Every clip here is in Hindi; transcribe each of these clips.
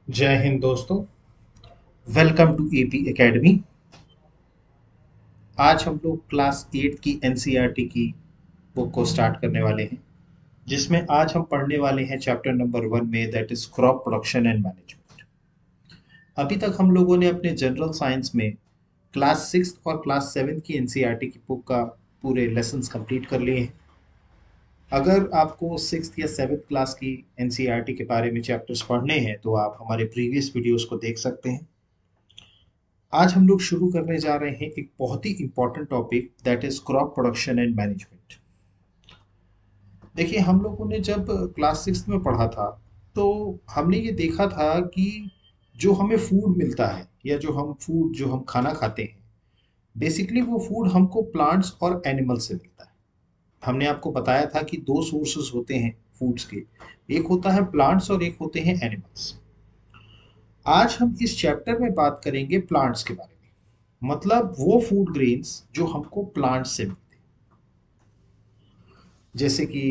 जय हिंद दोस्तों। Welcome to AP academy. आज हम लोग क्लास 8 की एनसीईआरटी की बुक को स्टार्ट करने वाले हैं, जिसमें आज हम पढ़ने वाले हैं चैप्टर नंबर 1 में, that is crop production and management. अभी तक हम लोगों ने अपने जनरल साइंस में क्लास 6 और क्लास 7 की एनसीईआरटी की बुक का पूरे लेसन्स कंप्लीट कर लिए हैं। अगर आपको 6th या 7th क्लास की एनसीईआरटी के बारे में चैप्टर्स पढ़ने हैं तो आप हमारे प्रीवियस वीडियोस को देख सकते हैं। आज हम लोग शुरू करने जा रहे हैं एक बहुत ही important topic, that is crop production and management. देखिए, हम लोगों ने जब क्लास 6 में पढ़ा था तो हमने ये देखा था कि जो हमें फूड मिलता है या जो हम खाना खाते हैं, बेसिकली वो फूड हमको प्लांट्स और एनिमल से मिलता है। हमने आपको बताया था कि दो सोर्सेस होते हैं फूड्स के, एक होता है प्लांट्स और एक होते हैं एनिमल्स। आज हम इस चैप्टर में बात करेंगे प्लांट्स के बारे में, मतलब वो फूड ग्रेन्स जो हमको प्लांट से मिलते हैं। जैसे कि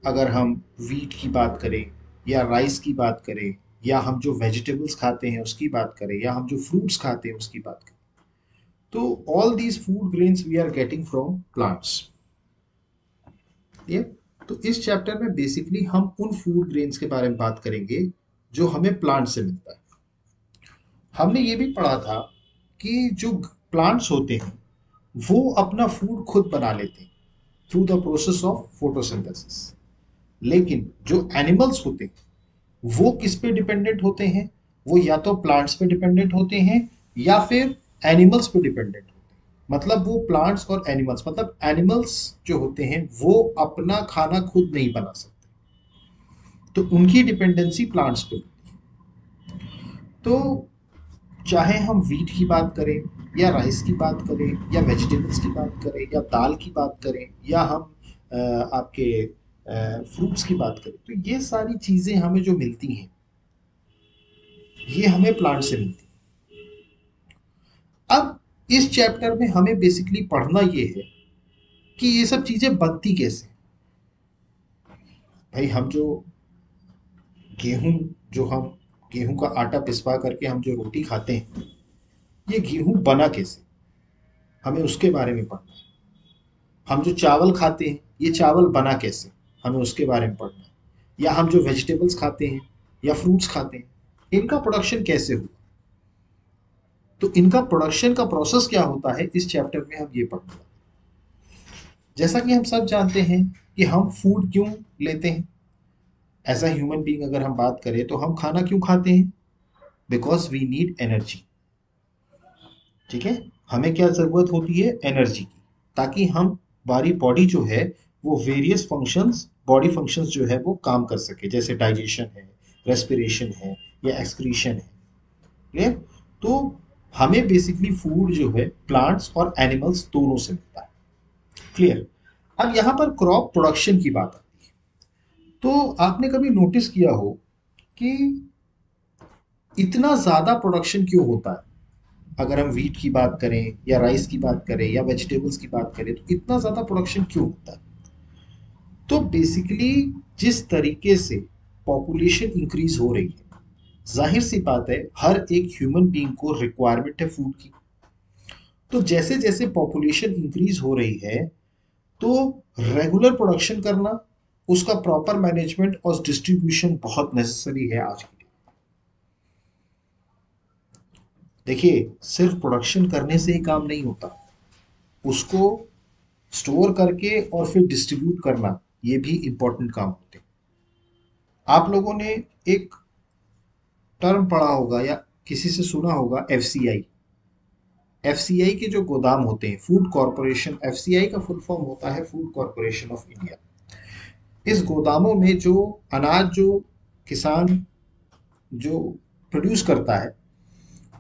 अगर हम वीट की बात करें या राइस की बात करें, या हम जो वेजिटेबल्स खाते हैं उसकी बात करें, या हम जो फ्रूट्स खाते हैं उसकी बात करें, तो all these food grains we are getting from plants. ये तो इस चैप्टर में बेसिकली हम उन फूड ग्रेन्स के बारे में बात करेंगे जो हमें प्लांट से मिलता है। हमने ये भी पढ़ा था कि जो प्लांट्स होते हैं वो अपना फूड खुद बना लेते हैं through the process of photosynthesis. लेकिन जो एनिमल्स होते हैं वो किस पे डिपेंडेंट होते हैं? वो या तो प्लांट्स पे डिपेंडेंट होते हैं या फिर एनिमल्स पे डिपेंडेंट होते हैं। मतलब वो प्लांट्स और एनिमल्स, मतलब एनिमल्स जो होते हैं वो अपना खाना खुद नहीं बना सकते, तो उनकी डिपेंडेंसी प्लांट्स पे होती है। तो चाहे हम वीट की बात करें या राइस की बात करें या वेजिटेबल्स की बात करें या दाल की बात करें या हम आपके फ्रूट्स की बात करें, तो ये सारी चीज़ें हमें जो मिलती हैं ये हमें प्लांट से मिलती हैं। अब इस चैप्टर में हमें बेसिकली पढ़ना ये है कि ये सब चीज़ें बनती कैसे। भाई, हम जो गेहूं जो हम गेहूं का आटा पिसवा करके हम जो रोटी खाते हैं, ये गेहूं बना कैसे, हमें उसके बारे में पढ़ना है। हम जो चावल खाते हैं ये चावल बना कैसे, हमें उसके बारे में पढ़ना है। या हम जो वेजिटेबल्स खाते हैं या फ्रूट्स खाते हैं, इनका प्रोडक्शन कैसे हुआ, तो इनका प्रोडक्शन का प्रोसेस क्या होता है, इस चैप्टर में हम ये पढ़ने वाले हैं। जैसा कि हम सब जानते हैं कि हम फूड क्यों लेते हैं। एज अ ह्यूमन बीइंग अगर हम बात करें तो हम खाना क्यों खाते हैं? Because we need energy. ठीक है, हमें क्या ज़रूरत होती है? एनर्जी की, ताकि हम हमारी बॉडी जो है वो वेरियस फंक्शंस, बॉडी फंक्शंस जो है वो काम कर सके, जैसे डाइजेशन है, रेस्पिरेशन है या एक्सक्रीशन है। क्लियर? तो हमें बेसिकली फूड जो है प्लांट्स और एनिमल्स दोनों से मिलता है। क्लियर? अब यहाँ पर क्रॉप प्रोडक्शन की बात आती है, तो आपने कभी नोटिस किया हो कि इतना ज़्यादा प्रोडक्शन क्यों होता है? अगर हम वीट की बात करें या राइस की बात करें या वेजिटेबल्स की बात करें, तो इतना ज़्यादा प्रोडक्शन क्यों होता है? तो बेसिकली जिस तरीके से पॉपुलेशन इंक्रीज हो रही है, जाहिर सी बात है हर एक ह्यूमन बीइंग को रिक्वायरमेंट है फूड की। तो जैसे जैसे पॉपुलेशन इंक्रीज हो रही है, तो रेगुलर प्रोडक्शन करना, उसका प्रॉपर मैनेजमेंट और डिस्ट्रीब्यूशन बहुत नेसेसरी है आज की डेट। देखिए, सिर्फ प्रोडक्शन करने से ही काम नहीं होता, उसको स्टोर करके और फिर डिस्ट्रीब्यूट करना, ये भी इंपॉर्टेंट काम होते हैं। आप लोगों ने एक टर्म पढ़ा होगा या किसी से सुना होगा, एफसीआई। एफसीआई के जो गोदाम होते हैं, फूड कॉरपोरेशन, एफसीआई का फुल फॉर्म होता है फूड कॉरपोरेशन ऑफ इंडिया। इस गोदामों में जो अनाज जो किसान जो प्रोड्यूस करता है,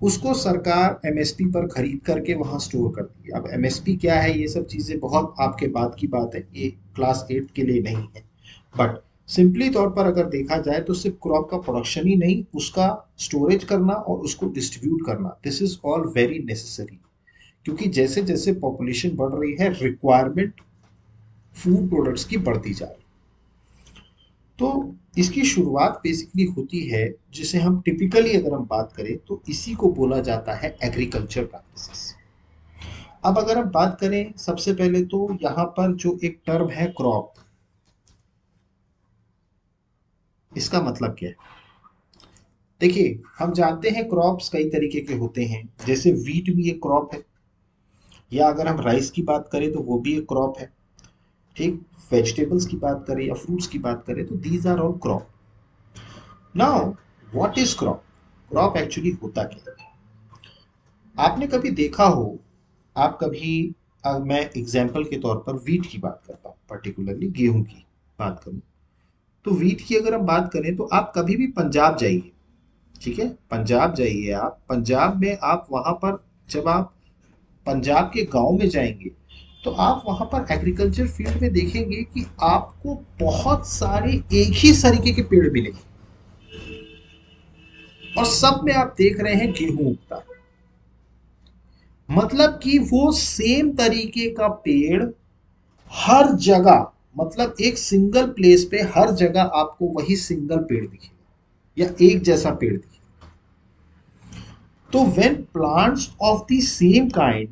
उसको सरकार एमएसपी पर खरीद करके वहां स्टोर करती है। अब एमएसपी क्या है, ये सब चीजें बहुत आपके बाद की बात है, ये क्लास 8 के लिए नहीं है। बट सिंपली तौर पर अगर देखा जाए तो सिर्फ क्रॉप का प्रोडक्शन ही नहीं, उसका स्टोरेज करना और उसको डिस्ट्रीब्यूट करना, this is all very necessary. क्योंकि जैसे जैसे पॉपुलेशन बढ़ रही है, रिक्वायरमेंट फूड प्रोडक्ट्स की बढ़ती जा रही है। तो इसकी शुरुआत बेसिकली होती है, जिसे हम टिपिकली अगर हम बात करें तो इसी को बोला जाता है एग्रीकल्चर प्रैक्टिसेस। अब अगर हम बात करें सबसे पहले तो यहाँ पर जो एक टर्म है क्रॉप, इसका मतलब क्या है? देखिए, हम जानते हैं क्रॉप्स कई तरीके के होते हैं, जैसे वीट भी एक क्रॉप है, या अगर हम राइस की बात करें तो वो भी एक क्रॉप है। ठीक, वेजिटेबल्स की बात करें या फ्रूट्स की बात करें तो these are all crop. Now what is crop? Crop actually होता क्या है? आपने कभी देखा हो, आप कभी मैं एग्जाम्पल के तौर पर वीट की बात करता हूँ, पर्टिकुलरली गेहूं की बात करूँ, तो वीट की अगर हम बात करें तो आप कभी भी पंजाब जाइए, ठीक है, पंजाब जाइए आप, पंजाब में आप वहां पर, जब आप पंजाब के गांव में जाएंगे तो आप वहां पर एग्रीकल्चर फील्ड में देखेंगे कि आपको बहुत सारे एक ही तरीके के पेड़ मिलेंगे, और सब में आप देख रहे हैं गेहूं उगता है। मतलब कि वो सेम तरीके का पेड़ हर जगह, मतलब एक सिंगल प्लेस पे हर जगह आपको वही सिंगल पेड़ दिखेगा, या एक जैसा पेड़ दिखेगा। तो when plants of the same kind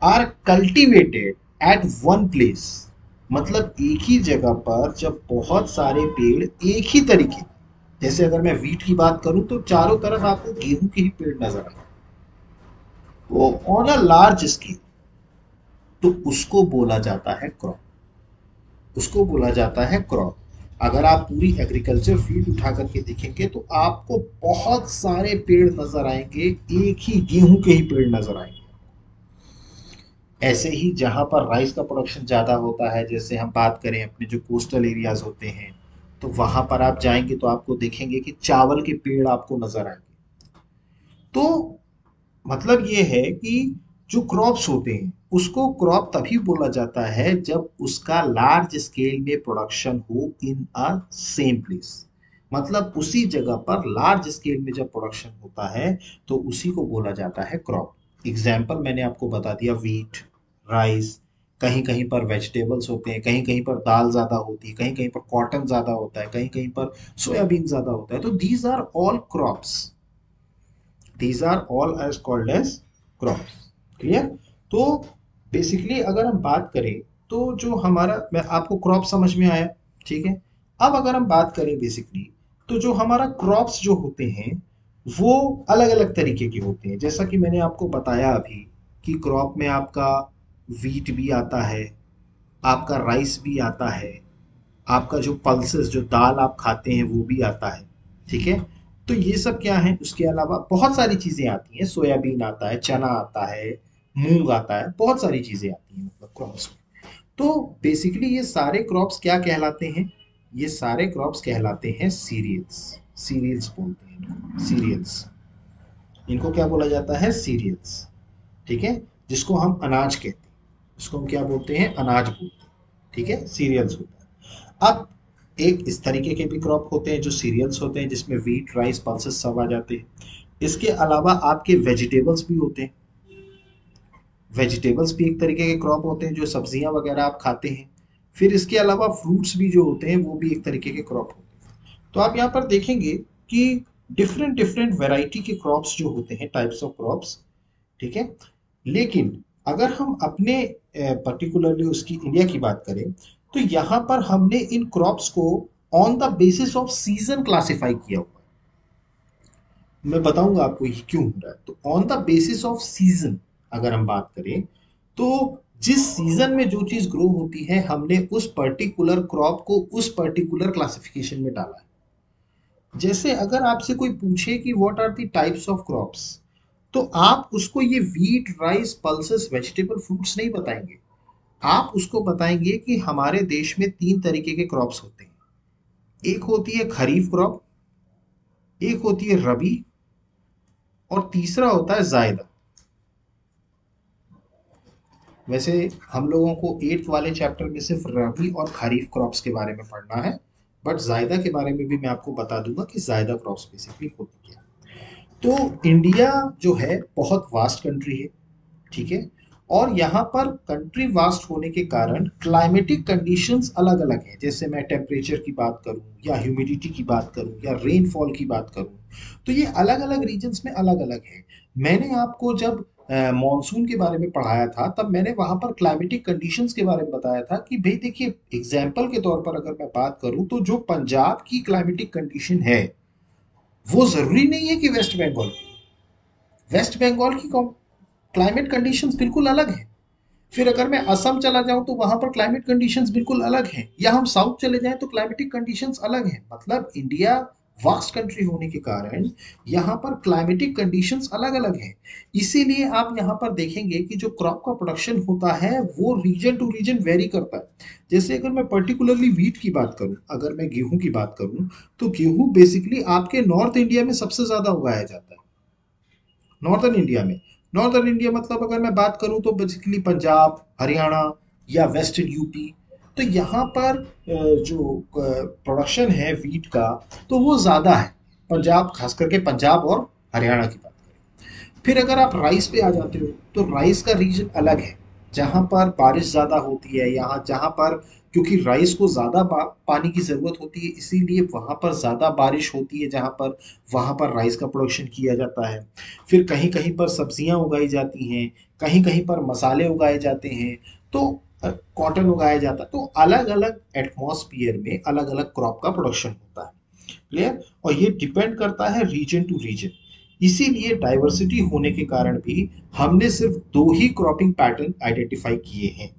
are cultivated at one place, मतलब एक ही जगह पर जब बहुत सारे पेड़ एक ही तरीके, जैसे अगर मैं वीट की बात करूं तो चारों तरफ आपको गेहूं के ही पेड़ नजर आए, वो ऑन अ लार्ज स्केल, तो उसको बोला जाता है क्रॉप, उसको बोला जाता है क्रॉप। अगर आप पूरी एग्रीकल्चर फील्ड उठा करके देखेंगे तो आपको बहुत सारे पेड़ नजर आएंगे, एक ही गेहूं के ही पेड़ नजर आएंगे। ऐसे ही जहां पर राइस का प्रोडक्शन ज़्यादा होता है, जैसे हम बात करें अपने जो कोस्टल एरियाज होते हैं, तो वहां पर आप जाएंगे तो आपको देखेंगे कि चावल के पेड़ आपको नजर आएंगे। तो मतलब ये है कि जो क्रॉप्स होते हैं उसको क्रॉप तभी बोला जाता है जब उसका लार्ज स्केल में प्रोडक्शन हो इन अ सेम प्लेस, मतलब उसी जगह पर लार्ज स्केल में जब प्रोडक्शन होता है तो उसी को बोला जाता है क्रॉप। एग्जाम्पल मैंने आपको बता दिया, वीट, राइस, कहीं कहीं पर वेजिटेबल्स होते हैं, कहीं कहीं पर दाल ज़्यादा होती है, कहीं कहीं पर कॉटन ज़्यादा होता है, कहीं कहीं पर सोयाबीन ज़्यादा होता है, तो these are all crops, these are all as called as crops। Clear? तो बेसिकली अगर हम बात करें तो जो हमारा, मैं आपको क्रॉप समझ में आया, ठीक है। अब अगर हम बात करें बेसिकली, तो जो हमारा क्रॉप्स जो होते हैं वो अलग अलग तरीके के होते हैं, जैसा कि मैंने आपको बताया अभी कि क्रॉप में आपका वीट भी आता है, आपका राइस भी आता है, आपका जो पल्सेस, जो दाल आप खाते हैं वो भी आता है, ठीक है। तो ये सब क्या है, उसके अलावा बहुत सारी चीजें आती हैं, सोयाबीन आता है, चना आता है, मूंग आता है, बहुत सारी चीजें आती हैं मतलब क्रॉप्स में। तो बेसिकली ये सारे क्रॉप्स क्या कहलाते हैं? ये सारे क्रॉप्स कहलाते हैं सीरियल्स। सीरियल्स बोलते हैं, सीरियल्स, इनको क्या बोला जाता है? सीरियल्स, ठीक है, जिसको हम अनाज कहते हैं, इसको हम क्या बोलते हैं? अनाज बोलते हैं, ठीक है, सीरियल्स होता है। अब एक इस तरीके के भी क्रॉप होते हैं जो सीरियल्स होते हैं, जिसमें वीट, राइस, पल्सेस सब आ जाते हैं। इसके अलावा आपके वेजिटेबल्स भी होते हैं, वेजिटेबल्स भी एक तरीके के क्रॉप होते हैं, जो सब्जियां वगैरह आप खाते हैं। फिर इसके अलावा फ्रूट्स भी जो होते हैं वो भी एक तरीके के क्रॉप होते हैं। तो आप यहाँ पर देखेंगे कि डिफरेंट डिफरेंट वैरायटी के क्रॉप्स जो होते हैं, टाइप्स ऑफ क्रॉप्स, ठीक है। लेकिन अगर हम अपने पर्टिकुलरली उसकी इंडिया की बात करें तो यहाँ पर हमने इन क्रॉप्स को on the basis off season classify किया हुआ है। मैं बताऊंगा आपको ये क्यों हो रहा है। तो on the basis off season अगर हम बात करें तो जिस सीजन में जो चीज ग्रो होती है हमने उस पर्टिकुलर क्रॉप को उस पर्टिकुलर क्लासिफिकेशन में डाला है। जैसे अगर आपसे कोई पूछे कि what are the types of crops, तो आप उसको ये wheat, rice, pulses, vegetable, fruits नहीं बताएंगे। आप उसको बताएंगे कि हमारे देश में तीन तरीके के क्रॉप्स होते हैं। एक होती है खरीफ क्रॉप, एक होती है रबी, और तीसरा होता है जायदा। वैसे हम लोगों को 8th वाले चैप्टर में सिर्फ रबी और खरीफ क्रॉप्स के बारे में पढ़ना है, बट जायदा के बारे में भी मैं आपको बता दूंगा कि जायदा क्रॉप्स बेसिकली होती क्या। तो इंडिया जो है बहुत वास्ट कंट्री है, ठीक है, और यहाँ पर कंट्री वास्ट होने के कारण क्लाइमेटिक कंडीशंस अलग अलग हैं। जैसे मैं टेम्परेचर की बात करूँ या ह्यूमिडिटी की बात करूँ या रेनफॉल की बात करूँ, तो ये अलग अलग रीजन्स में अलग अलग है। मैंने आपको जब मॉनसून के बारे में पढ़ाया था तब मैंने वहाँ पर क्लाइमेटिक कंडीशंस के बारे में बताया था कि भाई देखिए, एग्जाम्पल के तौर पर अगर मैं बात करूँ तो जो पंजाब की क्लाइमेटिक कंडीशन है वो ज़रूरी नहीं है कि वेस्ट बंगाल की। वेस्ट बंगाल की क्लाइमेट कंडीशंस बिल्कुल अलग है। फिर अगर मैं असम चला जाऊं तो वहां पर क्लाइमेट कंडीशंस बिल्कुल अलग हैं, या हम साउथ चले जाएं तो क्लाइमेटिक कंडीशंस अलग हैं। मतलब इंडिया वास्ट कंट्री होने के कारण यहाँ पर क्लाइमेटिक कंडीशंस अलग अलग हैं। इसीलिए आप यहाँ पर देखेंगे कि जो क्रॉप का प्रोडक्शन होता है वो रीजन टू रीजन वेरी करता है। जैसे अगर मैं पर्टिकुलरली वीट की बात करूं, अगर मैं गेहूं की बात करूं, तो गेहूं बेसिकली आपके नॉर्थ इंडिया में सबसे ज्यादा उगाया जाता है। नॉर्दर्न इंडिया में, नॉर्दर्न इंडिया मतलब अगर मैं बात करूं तो बेसिकली पंजाब, हरियाणा या वेस्टर्न यूपी। तो यहाँ पर जो प्रोडक्शन है वीट का तो वो ज़्यादा है, पंजाब, खास करके पंजाब और हरियाणा की बात करें। फिर अगर आप राइस पे आ जाते हो तो राइस का रीजन अलग है, जहाँ पर बारिश ज़्यादा होती है, यहाँ जहाँ पर, क्योंकि राइस को ज़्यादा पानी की ज़रूरत होती है इसीलिए वहाँ पर ज़्यादा बारिश होती है, जहाँ पर वहाँ पर राइस का प्रोडक्शन किया जाता है। फिर कहीं कहीं पर सब्जियां उगाई जाती हैं, कहीं कहीं पर मसाले उगाए जाते हैं, तो कॉटन उगाया जाता है। तो अलग अलग एटमॉस्फियर में अलग अलग क्रॉप का प्रोडक्शन होता है। क्लियर? और ये डिपेंड करता है रीजन टू रीजन। इसीलिए डाइवर्सिटी होने के कारण भी हमने सिर्फ दो ही क्रॉपिंग पैटर्न आइडेंटिफाई किए हैं।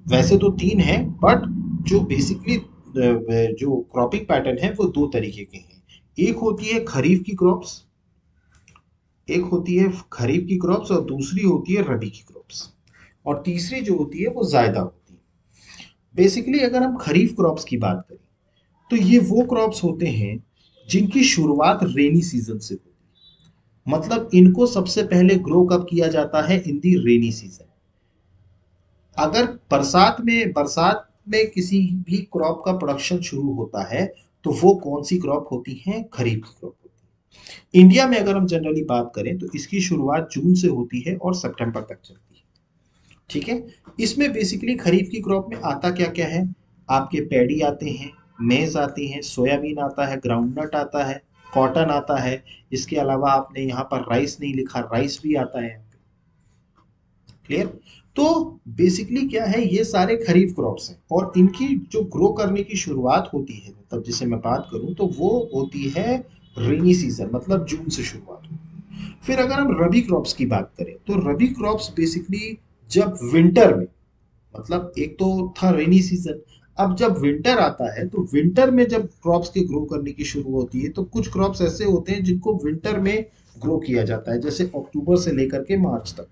वैसे तो तीन हैं, बट जो बेसिकली जो क्रॉपिंग पैटर्न है वो दो तरीके के हैं। एक होती है खरीफ की क्रॉप्स, एक होती है खरीफ की क्रॉप्स और दूसरी होती है रबी की क्रॉप्स, और तीसरी जो होती है वो जायदा होती है। बेसिकली अगर हम खरीफ क्रॉप्स की बात करें तो ये वो क्रॉप्स होते हैं जिनकी शुरुआत रेनी सीजन से होती है। मतलब इनको सबसे पहले ग्रो कब किया जाता है? इन दी रेनी सीजन। अगर बरसात में किसी भी क्रॉप का प्रोडक्शन शुरू होता है तो वो कौन सी क्रॉप होती है? खरीफ की क्रॉप होती है। इंडिया में अगर हम जनरली बात करें तो इसकी शुरुआत जून से होती है और सितंबर तक चलती है। ठीक है? इसमें बेसिकली खरीफ की क्रॉप में आता क्या क्या है? आपके पैडी आते हैं, मेज आती हैं, सोयाबीन आता है, ग्राउंडनट आता है, कॉटन आता है। इसके अलावा आपने यहाँ पर राइस नहीं लिखा, राइस भी आता है। क्लियर? तो बेसिकली क्या है, ये सारे खरीफ क्रॉप्स हैं और इनकी जो ग्रो करने की शुरुआत होती है, मतलब जिसे मैं बात करूं तो वो होती है रेनी सीजन, मतलब जून से शुरुआत होती है। फिर अगर हम रबी क्रॉप्स की बात करें तो रबी क्रॉप्स बेसिकली जब विंटर में, मतलब एक तो था रेनी सीजन, अब जब विंटर आता है तो विंटर में जब क्रॉप्स के ग्रो करने की शुरू होती है तो कुछ क्रॉप्स ऐसे होते हैं जिनको विंटर में ग्रो किया जाता है, जैसे अक्टूबर से लेकर के मार्च तक।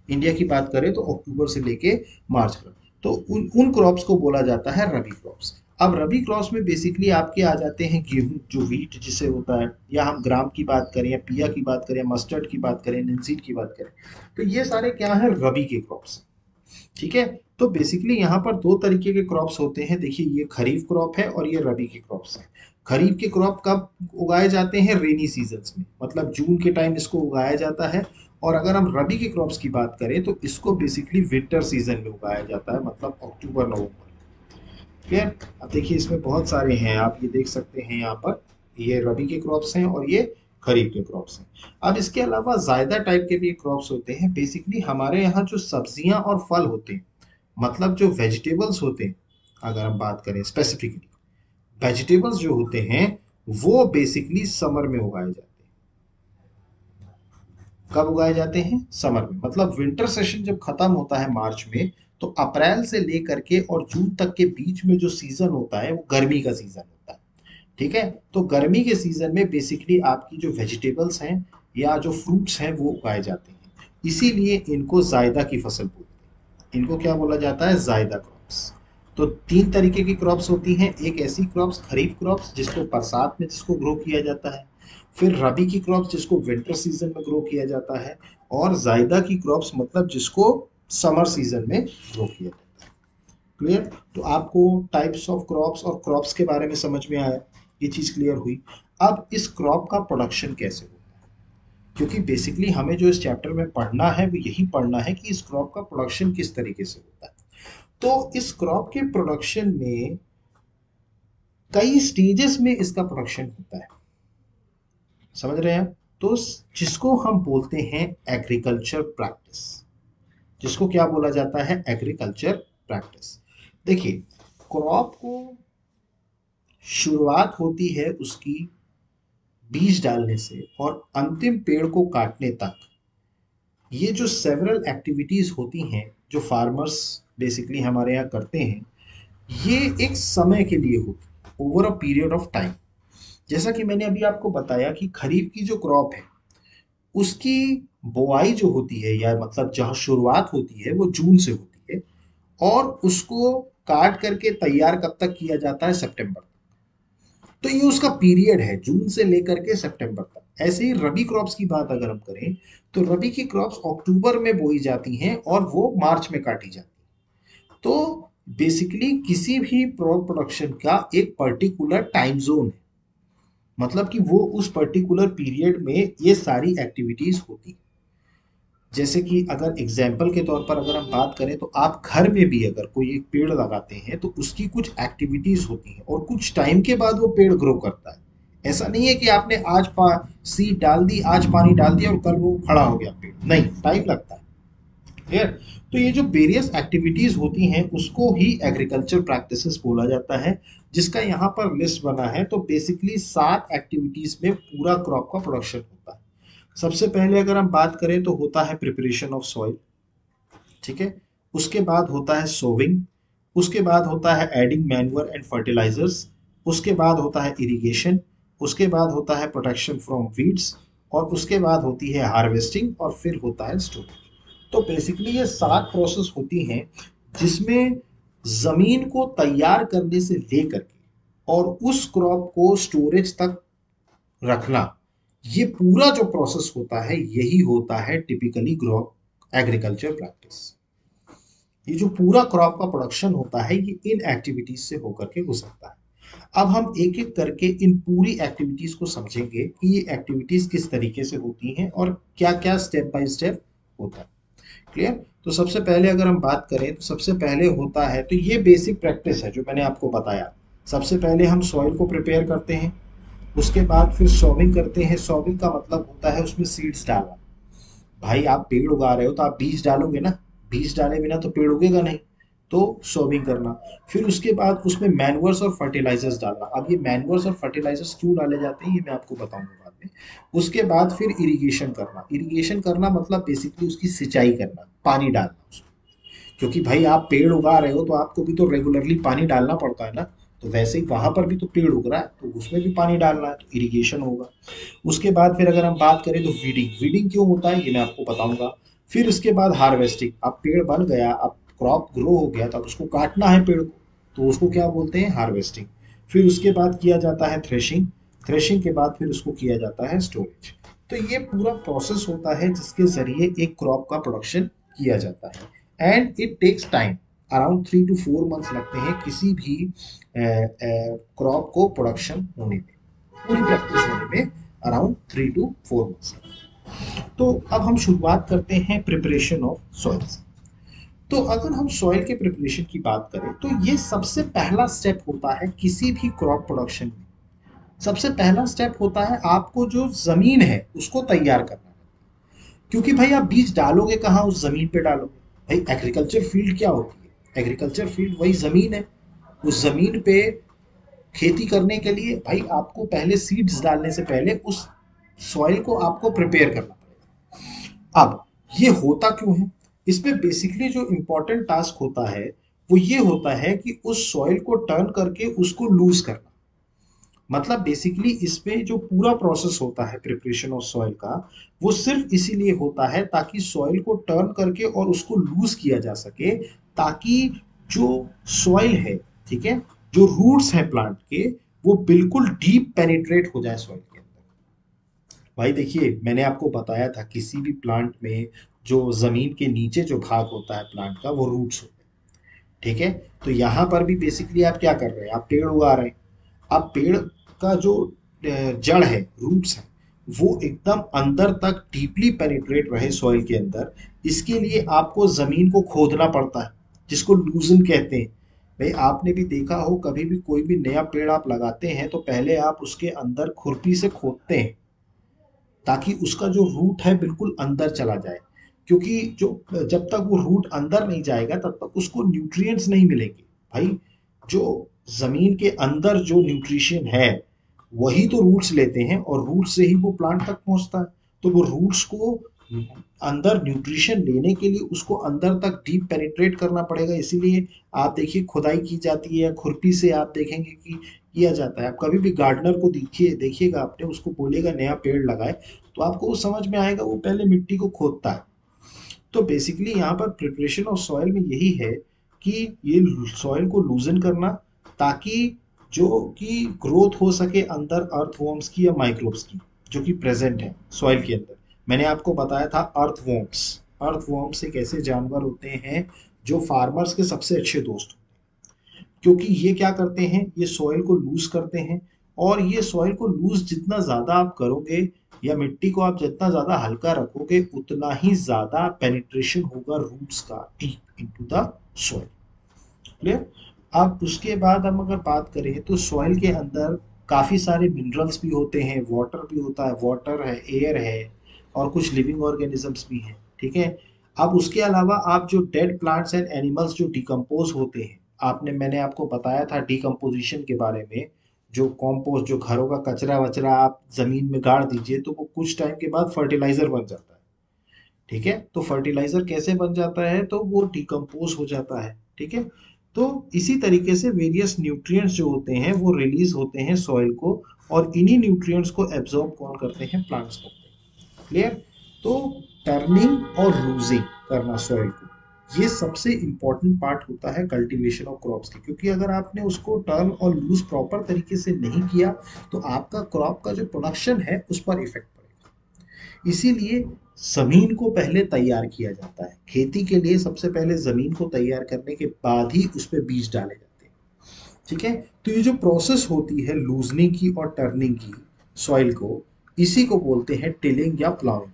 इंडिया की बात करें तो अक्टूबर से लेके मार्च तक, तो उन उन क्रॉप्स को बोला जाता है रबी क्रॉप्स। अब रबी क्रॉप्स में बेसिकली आपके आ जाते हैं गेहूं, जो वीट जिसे होता है, या हम ग्राम की बात करें या पिया की बात करें, मस्टर्ड की बात करें, निंसीड की बात करें, तो ये सारे क्या है? रबी के क्रॉप्स। ठीक है? तो बेसिकली यहाँ पर दो तरीके के क्रॉप्स होते हैं। देखिए, ये खरीफ क्रॉप है और ये रबी के क्रॉप्स हैं। खरीफ के क्रॉप कब उगाए जाते हैं? रेनी सीजन्स में, मतलब जून के टाइम इसको उगाया जाता है। और अगर हम रबी के क्रॉप्स की बात करें तो इसको बेसिकली विंटर सीजन में उगाया जाता है, मतलब अक्टूबर नवंबर। क्लियर? अब देखिए, इसमें बहुत सारे हैं, आप ये देख सकते हैं यहाँ पर, ये रबी के क्रॉप्स हैं और ये खरीफ के क्रॉप्स हैं। अब इसके अलावा जायदा टाइप के भी क्रॉप्स होते हैं। बेसिकली हमारे यहाँ जो सब्जियां और फल होते हैं, मतलब जो वेजिटेबल्स होते हैं, अगर हम बात करें स्पेसिफिकली, वेजिटेबल्स जो होते हैं वो बेसिकली समर में उगाए जाते हैं। कब उगाए जाते हैं? समर में। मतलब विंटर सेशन जब खत्म होता है मार्च में, तो अप्रैल से लेकर के और जून तक के बीच में जो सीजन होता है वो गर्मी का सीजन होता है। ठीक है? तो गर्मी के सीजन में बेसिकली आपकी जो वेजिटेबल्स हैं या जो फ्रूट्स हैं वो उगाए जाते हैं। इसीलिए इनको जायदा की फसल बोलते हैं। इनको क्या बोला जाता है? जायदा क्रॉप्स। तो तीन तरीके की क्रॉप्स होती हैं। एक ऐसी क्रॉप्स खरीफ क्रॉप्स जिसको बरसात में जिसको ग्रो किया जाता है, फिर रबी की क्रॉप्स जिसको विंटर सीजन में ग्रो किया जाता है, और जायदा की क्रॉप्स मतलब जिसको समर सीजन में ग्रो किया जाता है। क्लियर? तो आपको टाइप्स ऑफ क्रॉप्स और क्रॉप्स के बारे में समझ में आया, ये चीज क्लियर हुई। अब इस क्रॉप का प्रोडक्शन कैसे होता है? क्योंकि बेसिकली हमें जो इस चैप्टर में पढ़ना है वो यही पढ़ना है कि इस क्रॉप का प्रोडक्शन किस तरीके से होता है। तो इस क्रॉप के प्रोडक्शन में कई स्टेजेस में इसका प्रोडक्शन होता है, समझ रहे हैं। तो जिसको हम बोलते हैं एग्रीकल्चर प्रैक्टिस, जिसको क्या बोला जाता है, एग्रीकल्चर प्रैक्टिस। देखिए, क्रॉप को शुरुआत होती है उसकी बीज डालने से और अंतिम पेड़ को काटने तक, ये जो सेवरल एक्टिविटीज होती हैं जो फार्मर्स बेसिकली हमारे यहाँ करते हैं, ये एक समय के लिए होती है, over a period of time. जैसा कि मैंने अभी आपको बताया कि खरीफ की जो क्रॉप है उसकी बुआई जो होती है, या मतलब जहाँ शुरुआत होती है वो जून से होती है, और उसको काट करके तैयार कब तक किया जाता है, सितंबर तक। तो ये उसका पीरियड है, जून से लेकर के सितंबर तक। ऐसे ही रबी क्रॉप्स की बात अगर हम करें तो रबी की क्रॉप्स अक्टूबर में बोई जाती हैं और वो मार्च में काटी जाती हैं। तो बेसिकली किसी भी क्रॉप प्रोडक्शन का एक पर्टिकुलर टाइम जोन है, मतलब कि वो उस पर्टिकुलर पीरियड में ये सारी एक्टिविटीज होती हैं। जैसे कि अगर एग्जाम्पल के तौर पर अगर हम बात करें तो आप घर में भी अगर कोई एक पेड़ लगाते हैं तो उसकी कुछ एक्टिविटीज होती हैं और कुछ टाइम के बाद वो पेड़ ग्रो करता है। ऐसा नहीं है कि आपने आज सीड डाल दी, आज पानी डाल दिया और कल वो खड़ा हो गया पेड़, नहीं, टाइम लगता है। क्लियर। तो ये जो वेरियस एक्टिविटीज होती हैं उसको ही एग्रीकल्चर प्रैक्टिसेस बोला जाता है, जिसका यहाँ पर लिस्ट बना है। तो बेसिकली 7 एक्टिविटीज में पूरा क्रॉप का प्रोडक्शन होता है। सबसे पहले अगर हम बात करें तो होता है प्रिपरेशन ऑफ सॉइल, ठीक है। उसके बाद होता है सोविंग, उसके बाद होता है एडिंग मैन्योर एंड फर्टिलाइजर्स, उसके बाद होता है इरिगेशन, उसके बाद होता है प्रोटेक्शन फ्रॉम वीड्स, और उसके बाद होती है हार्वेस्टिंग, और फिर होता है स्टोरेज। तो बेसिकली ये 7 प्रोसेस होती हैं जिसमें जमीन को तैयार करने से लेकर के और उस क्रॉप को स्टोरेज तक रखना, ये पूरा जो प्रोसेस होता है यही होता है टिपिकली क्रॉप एग्रीकल्चर प्रैक्टिस। ये जो पूरा क्रॉप का प्रोडक्शन होता है ये इन एक्टिविटीज से होकर के गुजरता है। अब हम एक एक करके इन पूरी एक्टिविटीज को समझेंगे कि ये एक्टिविटीज किस तरीके से होती हैं और क्या क्या स्टेप बाय स्टेप होता है। क्लियर। तो सबसे पहले अगर हम बात करें तो सबसे पहले होता है, तो ये बेसिक प्रैक्टिस है जो मैंने आपको बताया। सबसे पहले हम सॉइल को प्रिपेयर करते हैं, उसके बाद फिर सॉविंग करते हैं। सॉविंग का मतलब होता है उसमें सीड्स डालना। भाई आप पेड़ उगा रहे हो तो आप बीज डालोगे ना, बीज डाले बिना तो पेड़ उगेगा नहीं। तो सॉविंग करना, फिर उसके बाद उसमें मैन्युअर्स और फर्टिलाइजर्स डालना। अब ये मैन्युअर्स और फर्टिलाइजर्स क्यों डाले जाते हैं ये मैं आपको बताऊंगा बाद में। उसके बाद फिर इरिगेशन करना। इरिगेशन करना मतलब बेसिकली उसकी सिंचाई करना, पानी डालना उसमें। क्योंकि भाई आप पेड़ उगा रहे हो तो आपको भी तो रेगुलरली पानी डालना पड़ता है ना। तो वैसे ही वहां पर भी तो पेड़ उग रहा है तो उसमें भी पानी डालना है, तो इरिगेशन होगा। उसके बाद फिर अगर हम बात करें तो वीडिंग, वीडिंग क्यों होता है ये मैं आपको बताऊंगा। फिर उसके बाद हार्वेस्टिंग, अब पेड़ बन गया, अब क्रॉप ग्रो हो गया, तब उसको काटना है पेड़ को, तो उसको क्या बोलते हैं, हार्वेस्टिंग। फिर उसके बाद किया जाता है थ्रेशिंग, थ्रेशिंग के बाद फिर उसको किया जाता है स्टोरेज। तो ये पूरा प्रोसेस होता है जिसके जरिए एक क्रॉप का प्रोडक्शन किया जाता है, and it takes time. Around 3 to 4 months लगते हैं किसी भी क्रॉप को प्रोडक्शन होने में, पूरी प्रैक्टिस होने में अराउंड 3 to 4 मंथ्स। तो अब हम शुरुआत करते हैं प्रिपरेशन ऑफ सॉइल्स। तो अगर हम सॉइल के प्रिपरेशन की बात करें तो ये सबसे पहला स्टेप होता है किसी भी क्रॉप प्रोडक्शन में। सबसे पहला स्टेप होता है आपको जो जमीन है उसको तैयार करना। क्योंकि भाई आप बीज डालोगे कहाँ, उस जमीन पे डालोगे। भाई एग्रीकल्चर फील्ड क्या होती है, एग्रीकल्चर फील्ड वही जमीन है। उस जमीन पे खेती करने के लिए भाई आपको पहले सीड्स डालने से पहले उस सॉइल को आपको प्रिपेयर करना पड़ेगा। अब ये होता क्यों है, इसमें बेसिकली जो इम्पोर्टेंट टास्क होता है वो ये होता है कि उस सॉइल को टर्न करके उसको लूज करना। मतलब बेसिकली इसमें जो पूरा प्रोसेस होता है प्रिपरेशन ऑफ सॉइल का, वो सिर्फ इसीलिए होता है ताकि सॉइल को टर्न करके और उसको लूज किया जा सके, ताकि जो सॉइल है, ठीक है, जो रूट्स हैं प्लांट के, वो बिल्कुल डीप पेनिट्रेट हो जाए सॉइल के अंदर। भाई देखिए मैंने आपको बताया था किसी भी प्लांट में जो जमीन के नीचे जो भाग होता है प्लांट का वो रूट्स होते हैं, ठीक है। तो यहाँ पर भी बेसिकली आप क्या कर रहे हैं, आप पेड़ उगा रहे हैं। अब पेड़ का जो जड़ है, रूट्स है, वो एकदम अंदर तक डीपली पेनिट्रेट रहे सॉइल के अंदर, इसके लिए आपको जमीन को खोदना पड़ता है, जिसको लूजन कहते हैं। भाई आपने भी देखा हो, कभी भी कोई भी नया पेड़ आप लगाते हैं तो पहले आप उसके अंदर खुरपी से खोदते हैं, ताकि उसका जो रूट है बिल्कुल अंदर चला जाए। क्योंकि जो जब तक वो रूट अंदर नहीं जाएगा तब तक उसको न्यूट्रिएंट्स नहीं मिलेंगे। भाई जो जमीन के अंदर जो न्यूट्रिशन है वही तो रूट्स लेते हैं, और रूट से ही वो प्लांट तक पहुंचता है। तो वो रूट्स को अंदर न्यूट्रिशन लेने के लिए उसको अंदर तक डीप पेनिट्रेट करना पड़ेगा। इसीलिए आप देखिए खुदाई की जाती है, या खुरपी से आप देखेंगे कि किया जाता है। आप कभी भी गार्डनर को देखिएगा, आपने उसको बोलेगा नया पेड़ लगाए, तो आपको वो समझ में आएगा, वो पहले मिट्टी को खोदता है। तो बेसिकली यहाँ पर प्रिपरेशन ऑफ सॉइल में यही है कि ये सॉइल को लूजन करना, ताकि जो कि ग्रोथ हो सके अंदर अर्थवॉर्म्स की या माइक्रोब्स की, जो कि प्रेजेंट है सॉइल के अंदर। मैंने आपको बताया था अर्थवॉर्म्स। अर्थवॉर्म्स एक ऐसे जानवर होते हैं जो फार्मर्स के सबसे अच्छे दोस्त, क्योंकि ये क्या करते हैं, ये सॉइल को लूज करते हैं। और ये सॉइल को लूज जितना ज्यादा आप करोगे, या मिट्टी को आप जितना ज्यादा हल्का रखोगे, उतना ही ज्यादा पेनिट्रेशन होगा रूट्स का deep into the soil. Clear. अब उसके बाद हम अगर बात करें तो सॉइल के अंदर काफी सारे मिनरल्स भी होते हैं, वाटर भी होता है, वाटर है, एयर है, और कुछ लिविंग ऑर्गेनिजम्स भी हैं। ठीक है। अब उसके अलावा आप जो डेड प्लांट्स एंड एनिमल्स जो डिकम्पोज होते हैं, मैंने आपको बताया था डिकम्पोजिशन के बारे में। जो कॉम्पोस्ट, जो घरों का कचरा वचरा आप जमीन में गाड़ दीजिए तो वो कुछ टाइम के बाद फर्टिलाइजर बन जाता है। ठीक है। तो फर्टिलाइजर कैसे बन जाता है, तो वो डिकम्पोज हो जाता है। ठीक है। तो इसी तरीके से वेरियस न्यूट्रिएंट्स जो होते हैं वो रिलीज होते हैं सॉइल को, और इन्हीं न्यूट्रिएंट्स को एब्जॉर्ब कौन करते हैं, प्लांट्स करते हैं। क्लियर। तो टर्निंग और लूजिंग करना सॉइल को, ये सबसे इंपॉर्टेंट पार्ट होता है कल्टीवेशन ऑफ क्रॉप्स की। क्योंकि अगर आपने उसको टर्न और लूज प्रॉपर तरीके से नहीं किया तो आपका क्रॉप का जो प्रोडक्शन है उस पर इफेक्ट पड़ेगा। इसीलिए जमीन को पहले तैयार किया जाता है। खेती के लिए सबसे पहले जमीन को तैयार करने के बाद ही उस पर बीज डाले जाते हैं। ठीक है। तो ये जो प्रोसेस होती है लूजनिंग की और टर्निंग की सॉइल को, इसी को बोलते हैं टिलिंग या प्लाउइंग।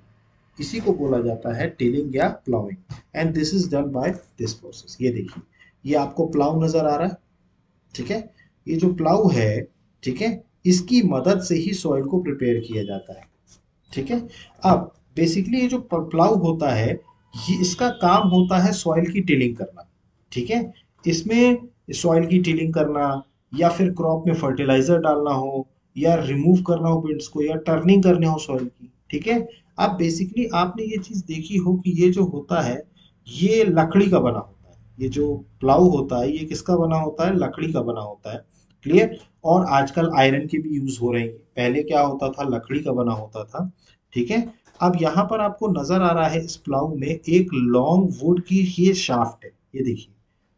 इसी को बोला जाता है टिलिंग या ploughing. And this is done by this process. ये देखिए, ये आपको प्लाउ नजर आ रहा है। ठीक है। ये जो प्लाउ है, ठीक है, इसकी मदद से ही सॉइल को प्रिपेयर किया जाता है। ठीक है। अब बेसिकली ये जो प्लाउ होता है, ये इसका काम होता है सॉइल की टिलिंग करना। ठीक है। इसमें सॉइल की टिलिंग करना, या फिर क्रॉप में फर्टिलाइजर डालना हो, या रिमूव करना हो बीड्स को, या टर्निंग करने हो सॉइल की। ठीक है। अब बेसिकली आपने ये चीज देखी हो कि ये जो होता है, ये लकड़ी का बना होता है। ये जो प्लाउ होता है ये किसका बना होता है, लकड़ी का बना होता है। क्लियर। और आजकल आयरन के भी यूज हो रहे हैं, पहले क्या होता था, लकड़ी का बना होता था। ठीक है। अब यहाँ पर आपको नजर आ रहा है इस प्लाउ में एक लॉन्ग वुड की ये शाफ्ट है। ये देखिए,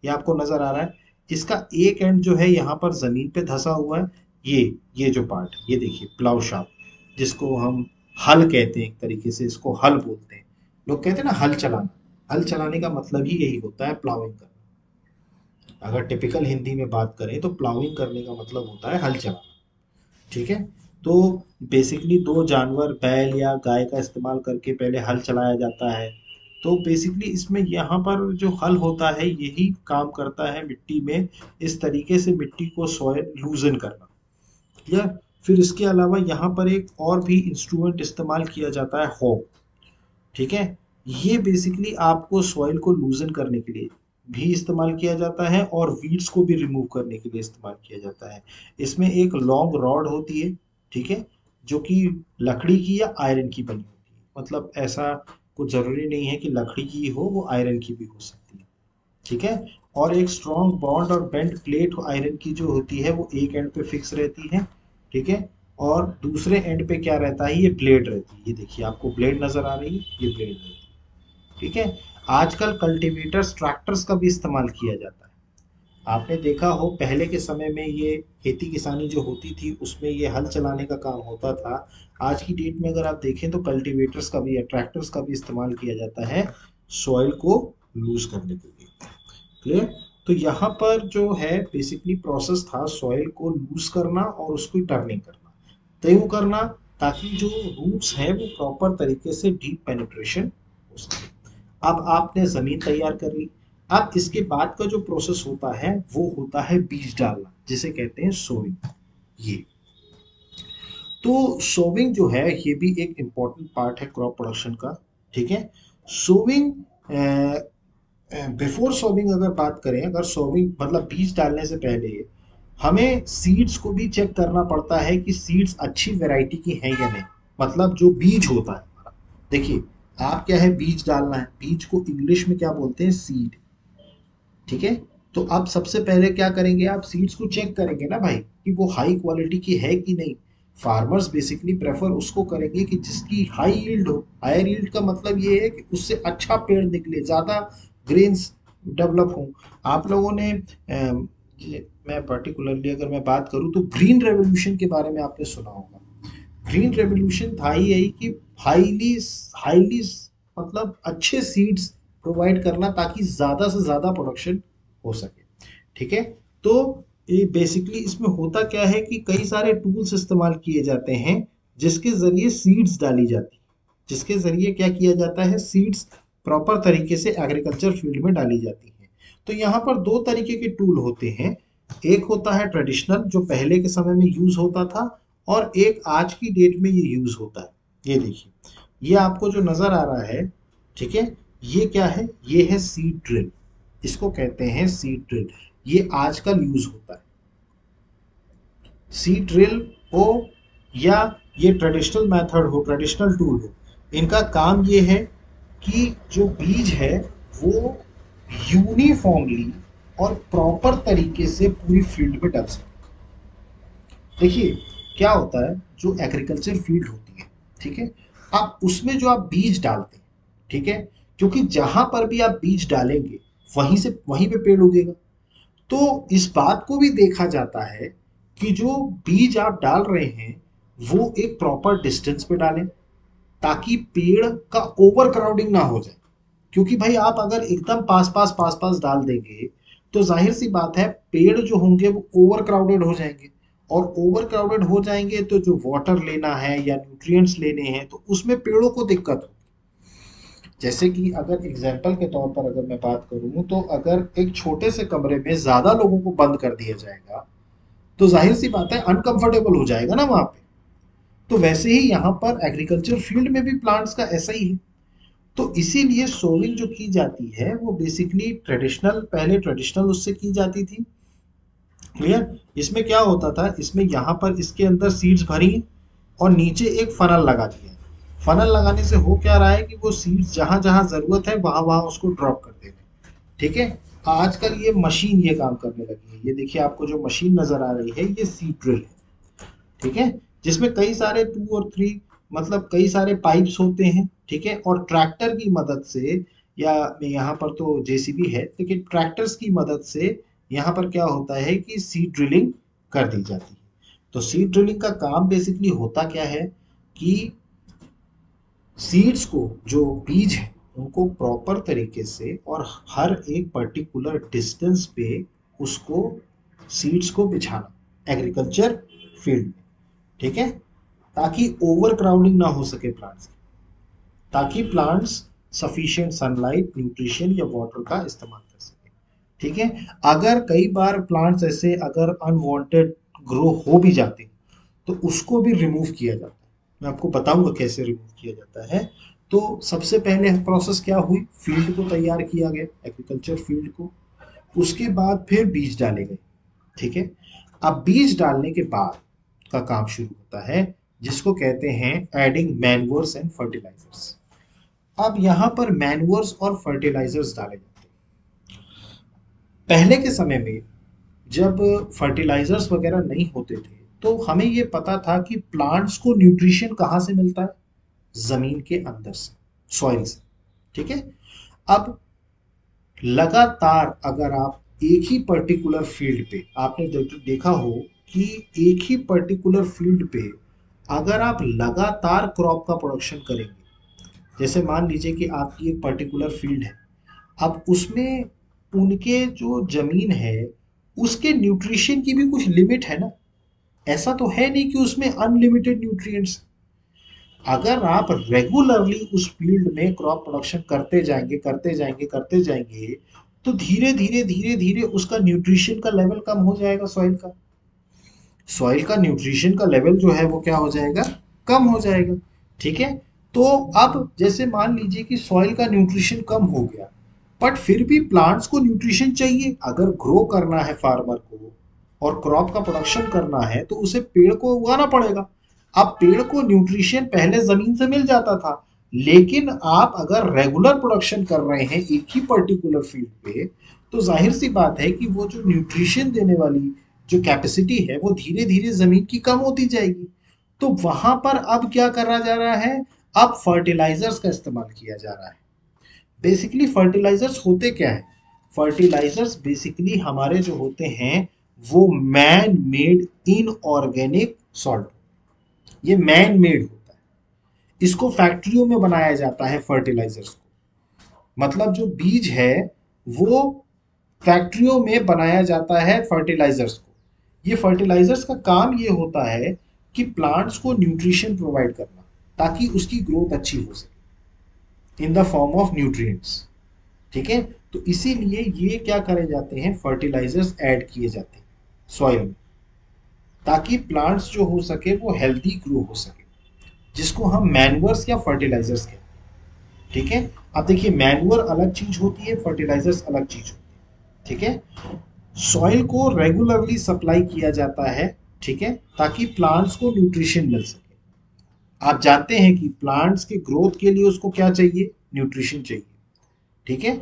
ये आपको नजर आ रहा है। इसका एक एंड जो है यहाँ पर जमीन पे धंसा हुआ है। ये जो पार्ट, ये देखिए प्लाउ शाफ्ट, जिसको हम हल कहते हैं, एक तरीके से इसको हल बोलते हैं। लोग कहते हैं ना हल चलाना, हल चलाने का मतलब ही यही होता है, प्लाउइंग करना। अगर टिपिकल हिंदी में बात करें तो प्लाउइंग करने का मतलब होता है हल चलाना। ठीक है। तो बेसिकली दो जानवर, बैल या गाय का इस्तेमाल करके पहले हल चलाया जाता है। तो बेसिकली इसमें यहाँ पर जो हल होता है यही काम करता है मिट्टी में, इस तरीके से मिट्टी को सॉइल लूजन करना। क्लियर। फिर इसके अलावा यहाँ पर एक और भी इंस्ट्रूमेंट इस्तेमाल किया जाता है, हॉक। ठीक है। ये बेसिकली आपको सॉइल को लूजन करने के लिए भी इस्तेमाल किया जाता है, और वीड्स को भी रिमूव करने के लिए इस्तेमाल किया जाता है। इसमें एक लॉन्ग रॉड होती है। ठीक है। जो कि लकड़ी की या आयरन की बनी होती है। मतलब ऐसा कुछ जरूरी नहीं है कि लकड़ी की हो, वो आयरन की भी हो सकती है। ठीक है। और एक स्ट्रॉन्ग बॉन्ड और बेंड प्लेट आयरन की जो होती है वो एक एंड पे फिक्स रहती है। ठीक है। और दूसरे एंड पे क्या रहता है, ये ब्लेड रहती है। ये देखिए आपको ब्लेड नजर आ रही है, ये ब्लेड रहती है। ठीक है। आजकल कल्टीवेटर्स, ट्रैक्टर्स का भी इस्तेमाल किया जाता है। आपने देखा हो पहले के समय में ये खेती किसानी जो होती थी उसमें ये हल चलाने का काम होता था। आज की डेट में अगर आप देखें तो कल्टीवेटर्स का भी या ट्रैक्टर्स का भी इस्तेमाल किया जाता है सॉइल को लूज करने के लिए। क्लियर। तो यहाँ पर जो है बेसिकली प्रोसेस था सॉइल को लूज करना और उसकी टर्निंग करना, त्यों करना, ताकि जो रूट्स हैं वो प्रॉपर तरीके से डीप पेनिट्रेशन हो सके। अब आपने जमीन तैयार कर ली। अब इसके बाद का जो प्रोसेस होता है वो होता है बीज डालना, जिसे कहते हैं सोइंग। ये तो सोविंग जो है ये भी एक इम्पॉर्टेंट पार्ट है क्रॉप प्रोडक्शन का। ठीक है। सोविंग, बिफोर सोविंग अगर बात करें, अगर सोविंग मतलब बीज डालने से पहले हमें सीड्स को भी चेक करना पड़ता है कि सीड्स अच्छी वैरायटी की हैं या नहीं। मतलब जो बीज होता है हमारा, देखिए आप क्या है बीज डालना है, बीज को इंग्लिश में क्या बोलते हैं, सीड। ठीक है। तो अब सबसे पहले क्या करेंगे, आप सीड्स को चेक करेंगे ना भाई कि वो हाई क्वालिटी की है कि नहीं। फार्मर्स बेसिकली प्रेफर उसको करेंगे कि जिसकी हाई यील्ड हो। हायर यील्ड का मतलब ये है कि उससे अच्छा पेड़ निकले, ज़्यादा ग्रेन्स डेवलप हों। आप लोगों ने मैं पर्टिकुलरली अगर मैं बात करूँ तो ग्रीन रेवोल्यूशन के बारे में आपने सुना होगा। ग्रीन रेवोल्यूशन था ही यही कि हाईली हाईली मतलब अच्छे सीड्स प्रोवाइड करना ताकि ज़्यादा से ज़्यादा प्रोडक्शन हो सके। ठीक है। तो ये बेसिकली इसमें होता क्या है कि कई सारे टूल्स इस्तेमाल किए जाते हैं जिसके ज़रिए सीड्स डाली जाती है, जिसके ज़रिए क्या किया जाता है, सीड्स प्रॉपर तरीके से एग्रीकल्चर फील्ड में डाली जाती है। तो यहाँ पर दो तरीके के टूल होते हैं। एक होता है ट्रेडिशनल जो पहले के समय में यूज़ होता था, और एक आज की डेट में ये यूज़ होता है। ये देखिए, ये आपको जो नज़र आ रहा है, ठीक है, ये क्या है, ये है सीड ड्रिल। इसको कहते हैं सीड ड्रिल। ये आजकल यूज़ होता है। सीड ड्रिल हो या ये ट्रेडिशनल मेथड हो, ट्रेडिशनल टूल हो, इनका काम ये है कि जो बीज है वो यूनिफॉर्मली और प्रॉपर तरीके से पूरी फील्ड में डल सके। देखिए क्या होता है, जो एग्रीकल्चर फील्ड होती है, ठीक है, आप उसमें जो आप बीज डालते हैं, ठीक है, क्योंकि जहां पर भी आप बीज डालेंगे वहीं पे पेड़ उगेगा। तो इस बात को भी देखा जाता है कि जो बीज आप डाल रहे हैं वो एक प्रॉपर डिस्टेंस पे डालें ताकि पेड़ का ओवर क्राउडिंग ना हो जाए। क्योंकि भाई आप अगर एकदम पास पास डाल देंगे तो जाहिर सी बात है पेड़ जो होंगे वो ओवर क्राउडेड हो जाएंगे। और ओवर क्राउडेड हो जाएंगे तो जो वाटर लेना है या न्यूट्रिएंट्स लेने हैं तो उसमें पेड़ों को दिक्कत हो। जैसे कि अगर एग्जाम्पल के तौर पर अगर मैं बात करूं तो अगर एक छोटे से कमरे में ज्यादा लोगों को बंद कर दिया जाएगा तो जाहिर सी बात है अनकंफर्टेबल हो जाएगा ना वहां पे। तो वैसे ही यहाँ पर एग्रीकल्चर फील्ड में भी प्लांट्स का ऐसा ही है। तो इसीलिए सोविंग जो की जाती है वो बेसिकली ट्रेडिशनल, पहले ट्रेडिशनल उससे की जाती थी। क्लियर। इसमें क्या होता था, इसमें यहाँ पर इसके अंदर सीड्स भरी और नीचे एक फनल लगा दिया। फनल लगाने से हो क्या रहा है कि वो सीड्स जहां जहां जरूरत है वहां वहां उसको ड्रॉप कर दे रहे हैं। ठीक है। आजकल ये मशीन ये काम करने लगी है। ये देखिए आपको जो मशीन नजर आ रही है ये सीड ड्रिल है। ठीक है। जिसमें कई सारे 2 और 3 मतलब कई सारे पाइप्स होते हैं। ठीक है। और ट्रैक्टर की मदद से, या यहाँ पर तो जेसीबी है लेकिन ट्रैक्टर्स की मदद से यहाँ पर क्या होता है कि सीड ड्रिलिंग कर दी जाती है। तो सीड ड्रिलिंग का काम बेसिकली होता क्या है कि सीड्स को, जो बीज है उनको प्रॉपर तरीके से और हर एक पर्टिकुलर डिस्टेंस पे उसको सीड्स को बिछाना एग्रीकल्चर फील्ड में। ठीक है। ताकि ओवर क्राउडिंग ना हो सके प्लांट्स की, ताकि प्लांट्स सफिशिएंट सनलाइट, न्यूट्रिशन या वाटर का इस्तेमाल कर सके। ठीक है। अगर कई बार प्लांट्स ऐसे अगर अनवांटेड ग्रो हो भी जाते हैं तो उसको भी रिमूव किया जाता है। मैं आपको बताऊंगा कैसे रिमूव किया जाता है। तो सबसे पहले प्रोसेस क्या हुई, फील्ड को तैयार किया गया, एग्रीकल्चर फील्ड को। उसके बाद फिर बीज डाले गए। ठीक है। अब बीज डालने के बाद का काम शुरू होता है जिसको कहते हैं एडिंग मैन्योर्स एंड फर्टिलाइजर्स। अब यहाँ पर मैन्योर्स और फर्टिलाइजर्स डाले जाते हैं। पहले के समय में जब फर्टिलाइजर्स वगैरह नहीं होते थे तो हमें ये पता था कि प्लांट्स को न्यूट्रिशन कहाँ से मिलता है, जमीन के अंदर से, सॉइल से। ठीक है। अब लगातार अगर आप एक ही पर्टिकुलर फील्ड पे, आपने देखा हो कि एक ही पर्टिकुलर फील्ड पे अगर आप लगातार क्रॉप का प्रोडक्शन करेंगे, जैसे मान लीजिए कि आपकी एक पर्टिकुलर फील्ड है, अब उसमें उनके जो जमीन है उसके न्यूट्रिशन की भी कुछ लिमिट है ना। ऐसा तो है नहीं कि उसमें अनलिमिटेड न्यूट्रिएंट्स। अगर आप रेगुलरली उस फील्ड में क्रॉप प्रोडक्शन करते जाएंगे, तो धीरे धीरे धीरे धीरे उसका न्यूट्रिशन का लेवल कम हो जाएगा। सॉइल का न्यूट्रिशन का लेवल जो है वो क्या हो जाएगा, कम हो जाएगा। ठीक है। तो अब जैसे मान लीजिए कि सॉइल का न्यूट्रिशन कम हो गया, बट फिर भी प्लांट्स को न्यूट्रिशन चाहिए। अगर ग्रो करना है फार्मर को और क्रॉप का प्रोडक्शन करना है, तो उसे पेड़ को उगाना पड़ेगा। अब पेड़ को न्यूट्रिशन पहले जमीन से मिल जाता था, लेकिन आप अगर रेगुलर प्रोडक्शन कर रहे हैं एक ही पर्टिकुलर फील्ड पे, तो जाहिर सी बात है कि वो जो न्यूट्रिशन देने वाली जो कैपेसिटी है वो धीरे धीरे जमीन की कम होती जाएगी। तो वहां पर अब क्या करा जा रहा है, अब फर्टिलाइजर्स का इस्तेमाल किया जा रहा है। बेसिकली फर्टिलाइजर्स होते क्या है, फर्टिलाइजर्स बेसिकली हमारे जो होते हैं वो मैन मेड इनऑर्गेनिक सॉल्ट, ये मैन मेड होता है। इसको फैक्ट्रियों में बनाया जाता है फर्टिलाइजर्स को। मतलब जो बीज है वो फैक्ट्रियों में बनाया जाता है फर्टिलाइजर्स को। ये फर्टिलाइजर्स का काम ये होता है कि प्लांट्स को न्यूट्रिशन प्रोवाइड करना, ताकि उसकी ग्रोथ अच्छी हो सके in the form of nutrients. ठीक है। तो इसीलिए ये क्या करे जाते हैं, फर्टिलाइजर्स ऐड किए जाते हैं सॉइल में, ताकि प्लांट्स जो हो सके वो हेल्दी ग्रो हो सके, जिसको हम मैन्युअर्स या फर्टिलाइजर्स कहते हैं। ठीक है। अब देखिए, मैन्युअर अलग चीज होती है, फर्टिलाइजर्स अलग चीज होती है। ठीक है। सॉइल को रेगुलरली सप्लाई किया जाता है, ठीक है, ताकि प्लांट्स को न्यूट्रिशन मिल सके। आप जानते हैं कि प्लांट्स के ग्रोथ के लिए उसको क्या चाहिए, न्यूट्रिशन चाहिए। ठीक है।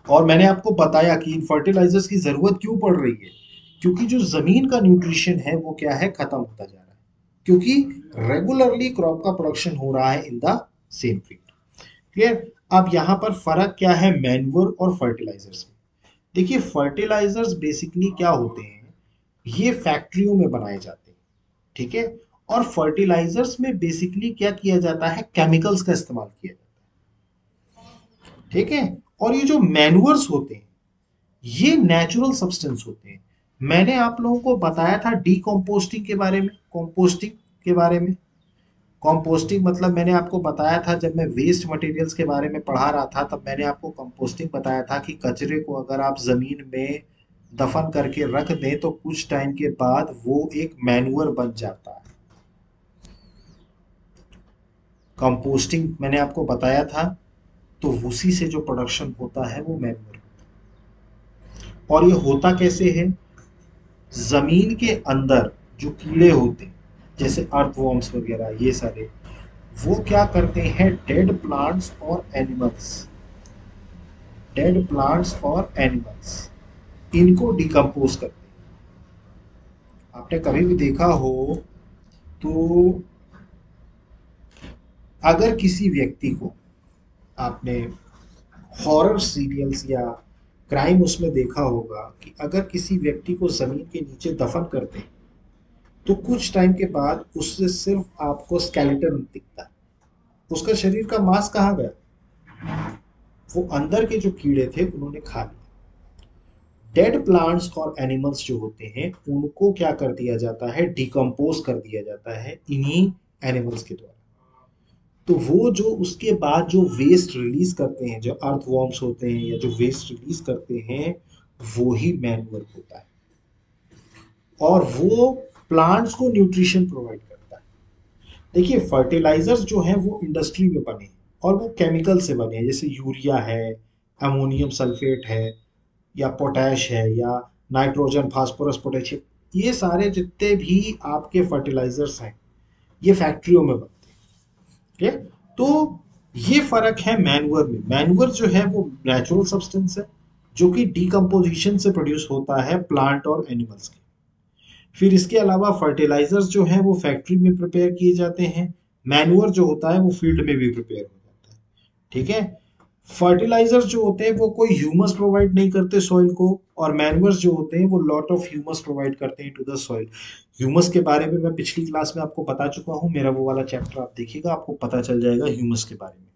और मैंने आपको बताया कि इन फर्टिलाइजर्स की जरूरत क्यों पड़ रही है, क्योंकि जो जमीन का न्यूट्रिशन है वो क्या है, खत्म होता जा रहा है, क्योंकि रेगुलरली क्रॉप का प्रोडक्शन हो रहा है in the same field. Clear. अब यहां पर फर्क क्या है मैन्योर और फर्टिलाइजर्स में। देखिए, फर्टिलाइजर्स बेसिकली क्या होते हैं, ये फैक्ट्रियों में बनाए जाते हैं। ठीक है। और फर्टिलाइजर्स में बेसिकली क्या किया जाता है, केमिकल्स का इस्तेमाल किया जाता है। ठीक है। और ये जो मैन्युअर्स होते हैं ये नेचुरल सब्सटेंस होते हैं। मैंने आप लोगों को बताया था डीकम्पोस्टिंग के बारे में, कंपोस्टिंग के बारे में। कंपोस्टिंग मतलब मैंने आपको बताया था, जब मैं वेस्ट मटेरियल्स के बारे में पढ़ा रहा था तब मैंने आपको कंपोस्टिंग बताया था कि कचरे को अगर आप जमीन में दफन करके रख दें तो कुछ टाइम के बाद वो एक मैन्युअर बन जाता है। कंपोस्टिंग मैंने आपको बताया था, तो उसी से जो प्रोडक्शन होता है वो मैन्युअर। और ये होता कैसे है, जमीन के अंदर जो कीड़े होते हैं जैसे अर्थवॉर्म्स वगैरह, ये सारे वो क्या करते हैं, डेड प्लांट्स और एनिमल्स इनको डिकम्पोज करते हैं। आपने कभी भी देखा हो तो अगर किसी व्यक्ति को आपने हॉरर सीरियल्स या क्राइम उसमें देखा होगा कि अगर किसी व्यक्ति को जमीन के नीचे दफन करते हैं तो कुछ टाइम के बाद उससे सिर्फ आपको स्केलेटन दिखता है, उसका शरीर का मांस कहाँ गया, वो अंदर के जो कीड़े थे उन्होंने खा लिया। डेड प्लांट्स और एनिमल्स जो होते हैं उनको क्या कर दिया जाता है, डिकम्पोज कर दिया जाता है इन्हीं एनिमल्स के द्वारा। तो वो जो उसके बाद जो वेस्ट रिलीज करते हैं, जो अर्थवॉर्म्स होते हैं या जो वेस्ट रिलीज करते हैं, वो ही मैन्युअर होता है और वो प्लांट्स को न्यूट्रिशन प्रोवाइड करता है। देखिए, फर्टिलाइजर्स जो हैं वो इंडस्ट्री में बने हैं और वो केमिकल से बने हैं, जैसे यूरिया है, अमोनियम सल्फेट है, या पोटैश है, या नाइट्रोजन फास्फोरस पोटेशियम, ये सारे जितने भी आपके फर्टिलाइजर्स हैं ये फैक्ट्रियों में बनते हैं। ठीक है। तो ये फर्क है मैन्युअर में। मैन्युअर जो है वो नेचुरल सब्सटेंस है जो कि डीकम्पोजिशन से प्रोड्यूस होता है प्लांट और एनिमल्स के। फिर इसके अलावा फर्टिलाइजर्स जो है वो फैक्ट्री में प्रिपेयर किए जाते हैं, मैन्युअर जो होता है वो फील्ड में भी प्रिपेयर हो जाता है। ठीक है। फर्टिलाइजर्स जो होते हैं वो कोई ह्यूमस प्रोवाइड नहीं करते सॉइल को, और मैन्युअर्स जो होते हैं वो लॉट ऑफ ह्यूमस प्रोवाइड करते हैं टू द सॉइल। ह्यूमस के बारे में मैं पिछली क्लास में आपको बता चुका हूँ, मेरा वो वाला चैप्टर आप देखिएगा, आपको पता चल जाएगा ह्यूमस के बारे में।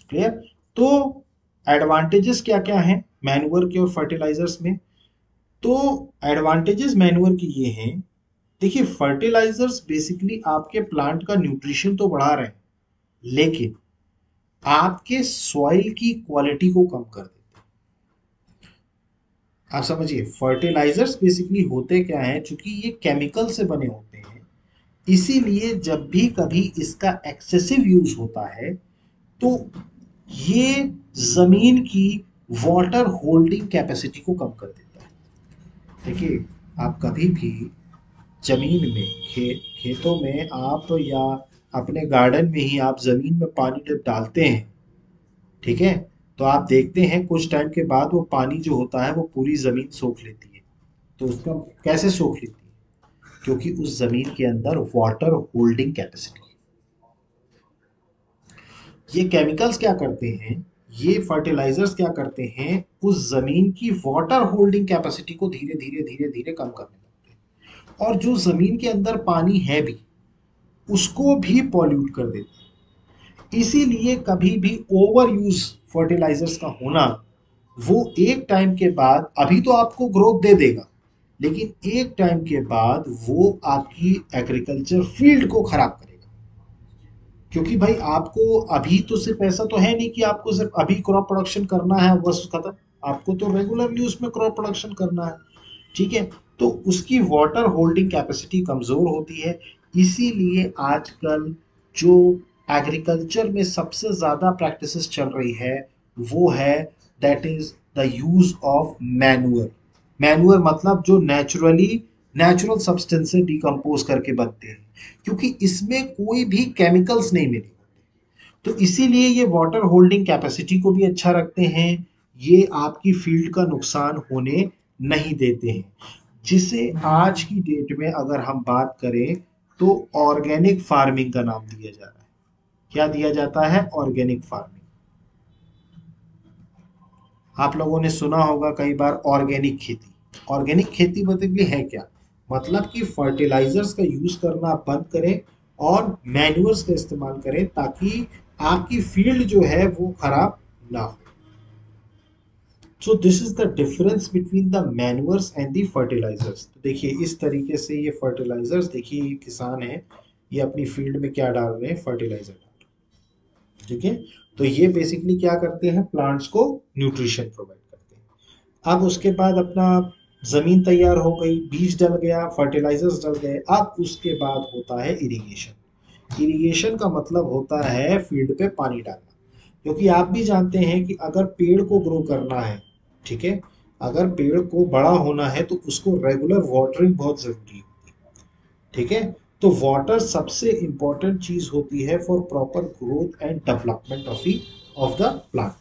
क्लियर। तो एडवांटेजेस क्या क्या हैं मैन्युअर के और फर्टिलाइजर्स में, तो एडवांटेजेस मैन्युअर के ये हैं, देखिए, फर्टिलाइजर्स बेसिकली आपके प्लांट का न्यूट्रिशन तो बढ़ा रहे हैं, लेकिन आपके सॉइल की क्वालिटी को कम कर देते हैं। आप समझिए, फर्टिलाइजर्स बेसिकली होते क्या हैं, चूंकि ये केमिकल से बने होते हैं, इसीलिए जब भी कभी इसका एक्सेसिव यूज होता है तो ये जमीन की वाटर होल्डिंग कैपेसिटी को कम कर देता है। देखिए, आप कभी भी जमीन में खेतों में आप या अपने गार्डन में ही आप जमीन में पानी जब डालते हैं, ठीक है, तो आप देखते हैं कुछ टाइम के बाद वो पानी जो होता है वो पूरी जमीन सोख लेती है। तो उसका कैसे सोख लेती है? क्योंकि उस जमीन के अंदर वाटर होल्डिंग कैपेसिटी। ये केमिकल्स क्या करते हैं, ये फर्टिलाइजर्स क्या करते हैं, उस जमीन की वाटर होल्डिंग कैपेसिटी को धीरे धीरे धीरे धीरे कम करने लगते हैं, और जो जमीन के अंदर पानी है भी उसको भी पॉल्यूट कर देते हैं। इसीलिए कभी भी ओवर यूज फर्टिलाइजर्स का होना, वो एक टाइम के बाद अभी तो आपको ग्रोथ दे देगा, लेकिन एक टाइम के बाद वो आपकी एग्रीकल्चर फील्ड को खराब करेगा। क्योंकि भाई आपको अभी तो सिर्फ ऐसा तो है नहीं कि आपको सिर्फ अभी क्रॉप प्रोडक्शन करना है बस खत्म। आपको तो रेगुलरली उसमें क्रॉप प्रोडक्शन करना है, ठीक है। तो उसकी वाटर होल्डिंग कैपेसिटी कमजोर होती है। इसीलिए आजकल जो एग्रीकल्चर में सबसे ज्यादा प्रैक्टिसेस चल रही है वो है, that is the use of manure. Manure मतलब जो नेचुरल सब्सटेंस से डिकम्पोज करके बनते हैं, क्योंकि इसमें कोई भी केमिकल्स नहीं मिले। तो इसीलिए ये वाटर होल्डिंग कैपेसिटी को भी अच्छा रखते हैं, ये आपकी फील्ड का नुकसान होने नहीं देते हैं। जिसे आज की डेट में अगर हम बात करें तो ऑर्गेनिक फार्मिंग का नाम दिया जा रहा है। क्या दिया जाता है? Organic farming. आप लोगों ने सुना होगा कई बार ऑर्गेनिक खेती। ऑर्गेनिक खेती बेसिकली है क्या? मतलब कि फर्टिलाइजर्स का यूज करना बंद करें और मैन्यूअर्स का इस्तेमाल करें, ताकि आपकी फील्ड जो है वो खराब ना हो। So this is the difference between the manures and the fertilisers. तो देखिए, इस तरीके से ये फर्टिलाइजर्स, देखिए ये किसान है, ये अपनी फील्ड में क्या डाल रहे हैं? फर्टिलाइजर, ठीक है। तो ये बेसिकली क्या करते हैं? प्लांट्स को न्यूट्रिशन प्रोवाइड करते हैं। अब उसके बाद अपना जमीन तैयार हो गई, बीज डल गया, फर्टिलाइजर्स डल गए, अब उसके बाद होता है इरिगेशन। इरिगेशन का मतलब होता है फील्ड पे पानी डालना। क्योंकि आप भी जानते हैं कि अगर पेड़ को ग्रो करना है, ठीक है, अगर पेड़ को बड़ा होना है तो उसको रेगुलर वाटरिंग बहुत जरूरी है, ठीक है। तो वाटर सबसे इंपॉर्टेंट चीज होती है for proper growth and development of the plant.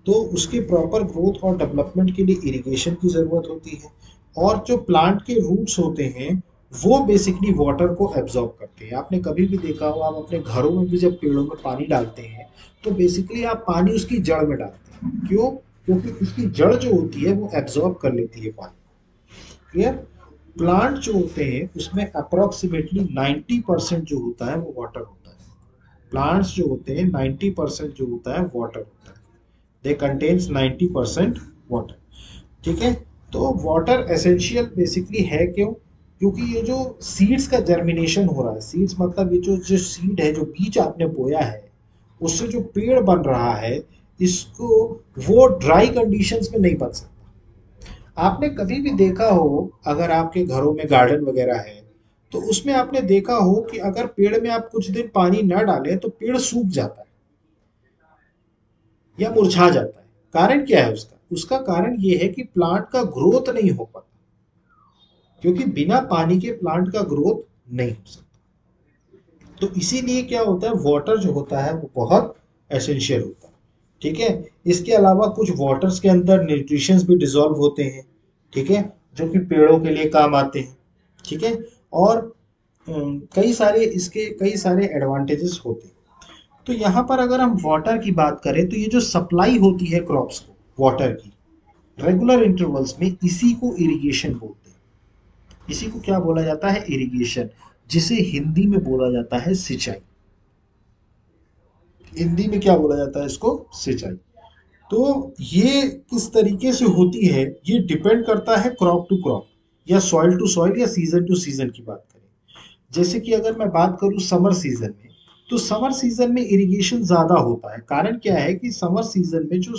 तो उसके प्रॉपर ग्रोथ और डेवलपमेंट के लिए इरिगेशन की जरूरत होती है। और जो प्लांट के रूट्स होते हैं वो बेसिकली वाटर को एब्जॉर्ब करते हैं। आपने कभी भी देखा हो, आप अपने घरों में भी जब पेड़ों में पानी डालते हैं तो बेसिकली आप पानी उसकी जड़ में डालते हैं। क्यों? क्योंकि उसकी जड़ जो होती है वो एब्जॉर्ब कर लेती है पानी। क्लियर? प्लांट जो होते हैं उसमें अप्रोक्सीमेटली 90% जो होता है वो वाटर होता है। प्लांट्स जो होते हैं 90% जो होता है वाटर होता है। दे कंटेन्स 90% वाटर, ठीक है। तो वाटर एसेंशियल बेसिकली है। क्यों? क्योंकि ये जो सीड्स का जर्मिनेशन हो रहा है, सीड्स मतलब ये जो जो सीड है, जो बीज आपने बोया है, उससे जो पेड़ बन रहा है, इसको वो ड्राई कंडीशंस में नहीं बन सकता। आपने कभी भी देखा हो, अगर आपके घरों में गार्डन वगैरह है, तो उसमें आपने देखा हो कि अगर पेड़ में आप कुछ दिन पानी न डालें तो पेड़ सूख जाता है या मुरझा जाता है। कारण क्या है उसका? उसका कारण ये है कि प्लांट का ग्रोथ नहीं हो पाता, क्योंकि बिना पानी के प्लांट का ग्रोथ नहीं हो सकता। तो इसीलिए क्या होता है, वाटर जो होता है वो बहुत एसेंशियल होता है, ठीक है। इसके अलावा कुछ वाटर्स के अंदर न्यूट्रिशंस भी डिसॉल्व होते हैं, ठीक है, जो कि पेड़ों के लिए काम आते हैं, ठीक है। और कई सारे एडवांटेजेस होते हैं। तो यहाँ पर अगर हम वाटर की बात करें तो ये जो सप्लाई होती है क्रॉप्स को वाटर की रेगुलर इंटरवल्स में, इसी को इरिगेशन बोलते हैं। इसी को क्या बोला जाता है? इरिगेशन, जिसे हिंदी में बोला जाता है सिंचाई। हिंदी में क्या बोला जाता है इसको? सिंचाई। तो ये किस तरीके से होती है, ये डिपेंड करता है क्रॉप टू क्रॉप। या सॉइल टू सॉइल या सीजन टू सीजन की बात करें। जैसे कि अगर मैं बात करूं समर सीजन में, तो समर सीजन में इरिगेशन ज्यादा होता है। कारण क्या है कि समर सीजन में जो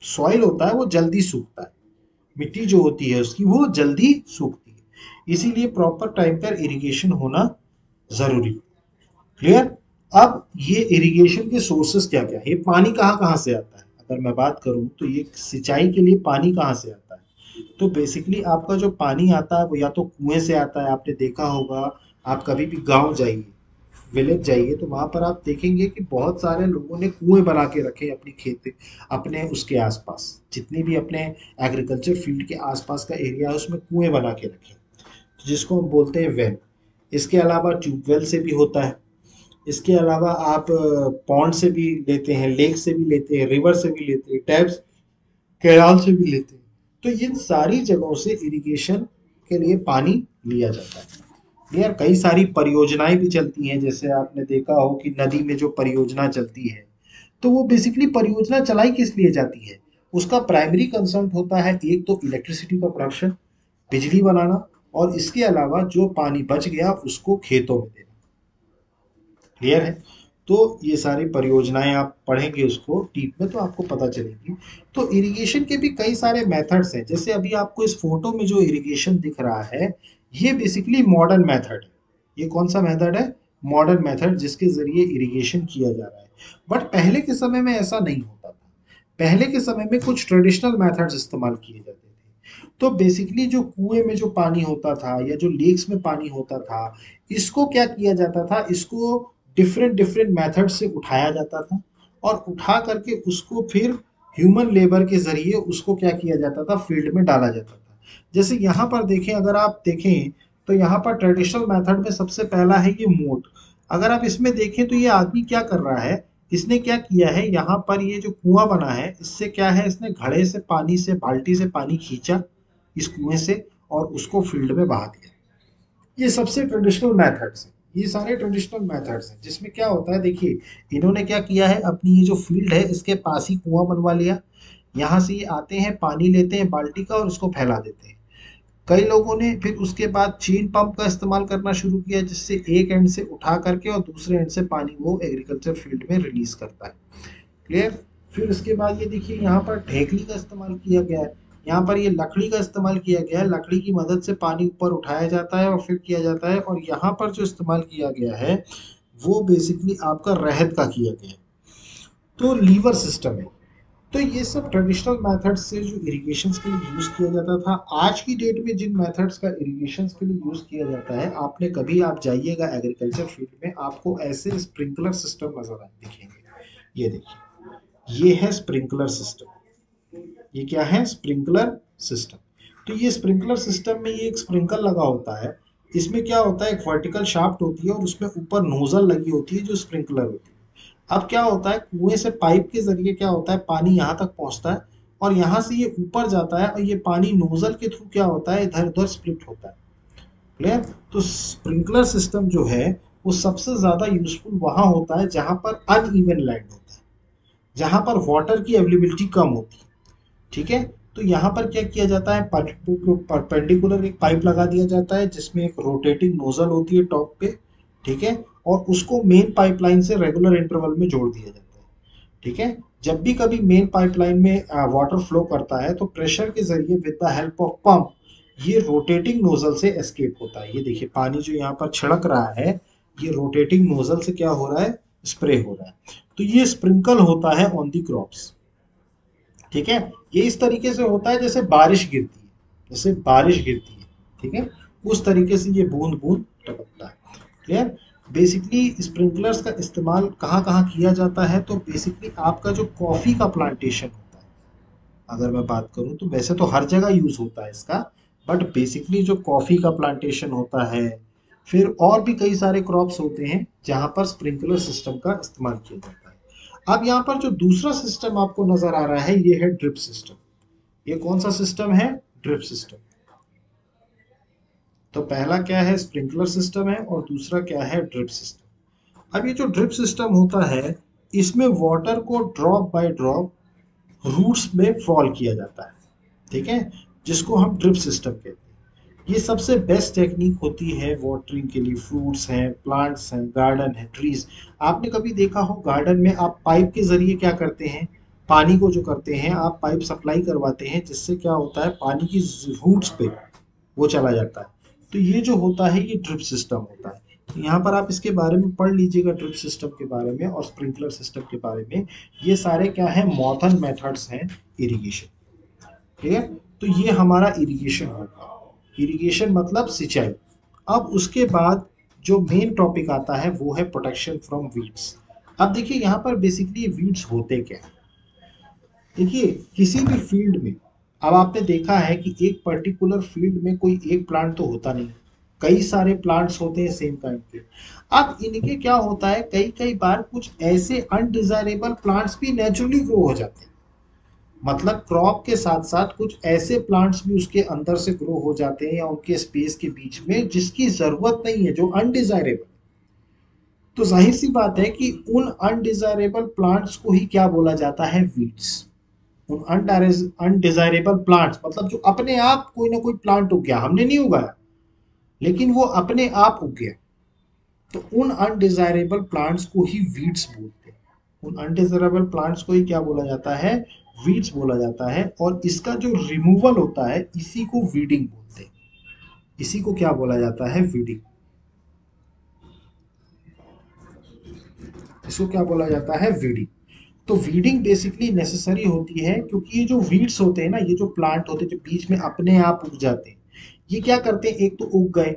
सॉइल होता है वो जल्दी सूखता है, मिट्टी जो होती है उसकी वो जल्दी सूखती है, इसीलिए प्रॉपर टाइम पर इरिगेशन होना जरूरी। क्लियर। अब ये इरिगेशन के सोर्सेस क्या क्या है, ये पानी कहाँ कहाँ से आता है, अगर मैं बात करूं तो ये सिंचाई के लिए पानी कहाँ से आता है। तो बेसिकली आपका जो पानी आता है वो या तो कुएं से आता है, आपने देखा होगा। आप कभी भी गांव जाइए, विलेज जाइए, तो वहां पर आप देखेंगे कि बहुत सारे लोगों ने कुएं बना के रखे अपनी खेती, अपने उसके आसपास जितनी भी अपने एग्रीकल्चर फील्ड के आसपास का एरिया है उसमें कुएं बना के रखे, जिसको हम बोलते हैं वेल। इसके अलावा ट्यूबवेल से भी होता है। इसके अलावा आप पॉन्ड से भी लेते हैं, लेक से भी लेते हैं, रिवर से भी लेते हैं, टैप्स कैनाल से भी लेते हैं। तो इन सारी जगहों से इरिगेशन के लिए पानी लिया जाता है। यार कई सारी परियोजनाएं भी चलती हैं, जैसे आपने देखा हो कि नदी में जो परियोजना चलती है, तो वो बेसिकली परियोजना चलाई किस लिए जाती है, उसका प्राइमरी कंसर्न होता है एक तो इलेक्ट्रिसिटी का प्रोडक्शन, बिजली बनाना, और इसके अलावा जो पानी बच गया उसको खेतों में देना। क्लियर है। तो ये सारी परियोजनाएं आप पढ़ेंगे उसको डीप में तो आपको पता चलेगी। तो इरिगेशन के भी कई सारे मेथड्स हैं, जैसे अभी आपको इस फोटो में जो इरिगेशन दिख रहा है, ये बेसिकली मॉडर्न मेथड है। ये कौन सा मेथड है, मॉडर्न मेथड, जिसके जरिए इरिगेशन किया जा रहा है। बट पहले के समय में ऐसा नहीं होता था। पहले के समय में कुछ ट्रेडिशनल मेथड्स इस्तेमाल किए जाते थे। तो बेसिकली जो कुएं में जो पानी होता था या जो लेक्स में पानी होता था, इसको क्या किया जाता था, इसको डिफरेंट डिफरेंट मेथड से उठाया जाता था, और उठा करके उसको फिर ह्यूमन लेबर के जरिए उसको क्या किया जाता था, फील्ड में डाला जाता था। जैसे यहाँ पर देखें, अगर आप देखें तो यहाँ पर ट्रेडिशनल मेथड में सबसे पहला है ये मोट। अगर आप इसमें देखें तो ये आदमी क्या कर रहा है, इसने क्या किया है, यहाँ पर ये जो कुआं बना है इससे क्या है, इसने घड़े से पानी से बाल्टी से पानी खींचा इस कुएं से और उसको फील्ड में बहा दिया। ये सबसे ट्रेडिशनल मेथड्स हैं, ये सारे ट्रेडिशनल मेथड्स हैं, जिसमें क्या होता है, देखिए इन्होंने क्या किया है, अपनी ये जो फील्ड है इसके पास ही कुआं बनवा लिया। यहाँ से ये आते हैं, पानी लेते हैं बाल्टी का और उसको फैला देते हैं। कई लोगों ने फिर उसके बाद चेन पंप का इस्तेमाल करना शुरू किया, जिससे एक एंड से उठा करके और दूसरे एंड से पानी वो एग्रीकल्चर फील्ड में रिलीज करता है। क्लियर। फिर उसके बाद ये देखिए यहाँ पर ढेकली का इस्तेमाल किया गया है। यहाँ पर ये लकड़ी का इस्तेमाल किया गया है, लकड़ी की मदद से पानी ऊपर उठाया जाता है और फिर किया जाता है। और यहाँ पर जो इस्तेमाल किया गया है वो बेसिकली आपका रहत का किया गया है। तो लीवर सिस्टम है। तो ये सब ट्रेडिशनल मेथड्स से जो इरिगेशन के लिए यूज किया जाता था। आज की डेट में जिन मेथड्स का इरिगेशन के लिए यूज किया जाता है, आपने कभी आप जाइएगा एग्रीकल्चर फील्ड में, आपको ऐसे स्प्रिंकलर सिस्टम नजर आए दिखेंगे। ये देखिए, ये है स्प्रिंकलर सिस्टम। ये क्या है, स्प्रिंकलर सिस्टम। तो ये स्प्रिंकलर सिस्टम में ये एक स्प्रिंकल लगा होता है। इसमें क्या होता है, एक वर्टिकल शाफ्ट होती है और उसमें ऊपर नोजल लगी होती है जो स्प्रिंकलर होती है। अब क्या होता है, कुएं से पाइप के जरिए क्या होता है, पानी यहाँ तक पहुंचता है और यहाँ से ये ऊपर जाता है, और ये पानी नोजल के थ्रू क्या होता है, इधर उधर स्प्लिट होता है। क्लियर। तो स्प्रिंकलर सिस्टम जो है वो सबसे ज्यादा यूजफुल वहां होता है जहां पर अनइवन लैंड होता है, जहां पर वाटर की अवेलेबिलिटी कम होती है। ठीक है। तो यहाँ पर क्या किया जाता है, परपेंडिकुलर एक पाइप लगा दिया जाता है जिसमें एक रोटेटिंग नोजल होती है टॉप पे। ठीक है। और उसको मेन पाइपलाइन से रेगुलर इंटरवल में जोड़ दिया जाता है। ठीक है। जब भी कभी मेन पाइपलाइन में वाटर फ्लो करता है तो प्रेशर के जरिए with the help of pump ये रोटेटिंग नोजल से एस्केप होता है। ये देखिए पानी जो यहाँ पर छिड़क रहा है, ये रोटेटिंग नोजल से क्या हो रहा है, स्प्रे हो रहा है। तो ये स्प्रिंकल होता है ऑन दी क्रॉप्स। ठीक है। ये इस तरीके से होता है जैसे बारिश गिरती है, जैसे बारिश गिरती है। ठीक है। उस तरीके से ये बूंद बूंद टपकता है। क्लियर। बेसिकली स्प्रिंकलर्स का इस्तेमाल कहाँ कहाँ किया जाता है, तो बेसिकली आपका जो कॉफी का प्लांटेशन होता है, अगर मैं बात करूं तो वैसे तो हर जगह यूज होता है इसका, बट बेसिकली जो कॉफी का प्लांटेशन होता है, फिर और भी कई सारे क्रॉप्स होते हैं जहां पर स्प्रिंकलर सिस्टम का इस्तेमाल किया जाता है। अब यहाँ पर जो दूसरा सिस्टम आपको नजर आ रहा है ये है ड्रिप सिस्टम। ये कौन सा सिस्टम है, ड्रिप सिस्टम। तो पहला क्या है, स्प्रिंकलर सिस्टम है, और दूसरा क्या है, ड्रिप सिस्टम। अब ये जो ड्रिप सिस्टम होता है, इसमें वाटर को ड्रॉप बाय ड्रॉप रूट्स में फॉल किया जाता है। ठीक है। जिसको हम ड्रिप सिस्टम कहते हैं। ये सबसे बेस्ट टेक्निक होती है वाटरिंग के लिए। फ्रूट्स हैं, प्लांट्स हैं, गार्डन है, ट्रीज। आपने कभी देखा हो गार्डन में आप पाइप के जरिए क्या करते हैं, पानी को जो करते हैं आप पाइप सप्लाई करवाते हैं, जिससे क्या होता है पानी की रूट्स पे वो चला जाता है। तो ये जो होता है ये ड्रिप सिस्टम होता है। तो यहाँ पर आप इसके बारे में पढ़ लीजिएगा, ड्रिप सिस्टम के बारे में और स्प्रिंकलर सिस्टम के बारे में। ये सारे क्या है, मॉडर्न मेथड्स हैं इरिगेशन। ठीक है, तो ये हमारा इरिगेशन होगा। इरिगेशन मतलब सिंचाई। अब उसके बाद जो मेन टॉपिक आता है वो है प्रोटेक्शन फ्रॉम वीड्स। अब देखिए यहाँ पर बेसिकली वीड्स होते क्या है। देखिए किसी भी फील्ड में, अब आपने देखा है कि एक पर्टिकुलर फील्ड में कोई एक प्लांट तो होता नहीं, कई सारे प्लांट्स होते हैं सेम काइंड के। अब इनके क्या होता है, कई कई बार कुछ ऐसे अनडिजायरेबल प्लांट्स भी नेचुरली ग्रो हो जाते हैं। मतलब क्रॉप के साथ साथ कुछ ऐसे प्लांट्स भी उसके अंदर से ग्रो हो जाते हैं या उनके स्पेस के बीच में जिसकी जरूरत नहीं है, जो अनडिजायरेबल। तो जाहिर सी बात है कि उन अनडिजायरेबल प्लांट्स को ही क्या बोला जाता है, वीड्स। उन अनडिजायरेबल प्लांट्स मतलब जो अपने आप कोई ना कोई प्लांट उग गया, हमने नहीं उगाया लेकिन वो अपने आप उग गया, तो उन अनडिजायरेबल प्लांट्स को ही वीड्स बोलते हैं। उन अनडिजायरेबल प्लांट्स को ही क्या बोला जाता है, वीड्स बोला जाता है। और इसका जो रिमूवल होता है इसी को वीडिंग बोलते हैं। इसी को क्या बोला जाता है, वीडिंग। इसको क्या बोला जाता है, वीडिंग। तो वीडिंग बेसिकली नेसेसरी होती है क्योंकि ये जो वीड्स होते हैं ना, ये जो प्लांट होते हैं जो बीच में अपने आप उग जाते हैं, ये क्या करते हैं, एक तो उग गए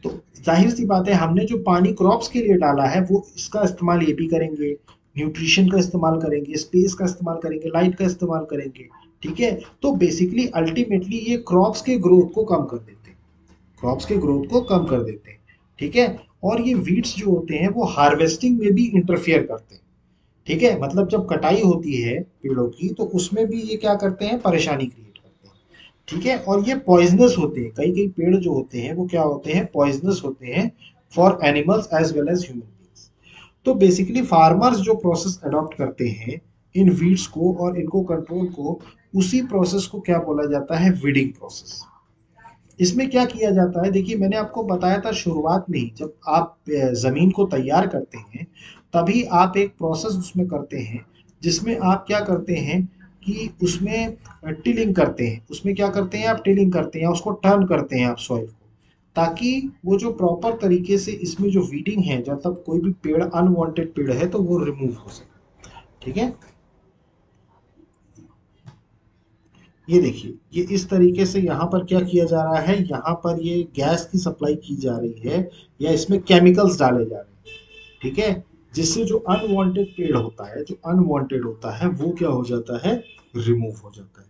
तो जाहिर सी बात है हमने जो पानी क्रॉप्स के लिए डाला है वो इसका इस्तेमाल ये भी करेंगे, न्यूट्रिशन का इस्तेमाल करेंगे, स्पेस का इस्तेमाल करेंगे, लाइट का इस्तेमाल करेंगे। ठीक है, तो बेसिकली अल्टीमेटली ये क्रॉप्स के ग्रोथ को कम कर देते हैं, क्रॉप्स के ग्रोथ को कम कर देते हैं। ठीक है, और ये वीड्स जो होते हैं वो हार्वेस्टिंग में भी इंटरफियर करते हैं। ठीक है, मतलब जब कटाई होती है पेड़ों की तो उसमें भी ये क्या करते हैं, परेशानी क्रिएट करते हैं। ठीक है, और ये पॉइजनस होते हैं, कई कई पेड़ जो होते हैं वो क्या होते हैं, पॉइजनस होते हैं for animals as well as human beings. तो बेसिकली फार्मर्स जो प्रोसेस अडॉप्ट करते हैं इन वीड्स को और इनको कंट्रोल को, उसी प्रोसेस को क्या बोला जाता है, वीडिंग प्रोसेस। इसमें क्या किया जाता है, देखिए मैंने आपको बताया था शुरुआत में ही, जब आप जमीन को तैयार करते हैं तभी आप एक प्रोसेस उसमें करते हैं जिसमें आप क्या करते हैं कि उसमें टिलिंग करते हैं। उसमें क्या करते हैं, आप टिलिंग करते हैं, उसको टर्न करते हैं आप सॉइल को, ताकि वो जो प्रॉपर तरीके से इसमें जो वीडिंग है, जब तक कोई भी पेड़ अनवांटेड पेड़ है तो वो रिमूव हो सके। ठीक है, ये देखिए ये इस तरीके से यहाँ पर क्या किया जा रहा है, यहाँ पर ये गैस की सप्लाई की जा रही है या इसमें केमिकल्स डाले जा रहे हैं। ठीक है, जिससे जो अनवांटेड पेड़ होता है, जो अनवांटेड होता है वो क्या हो जाता है, रिमूव हो जाता है।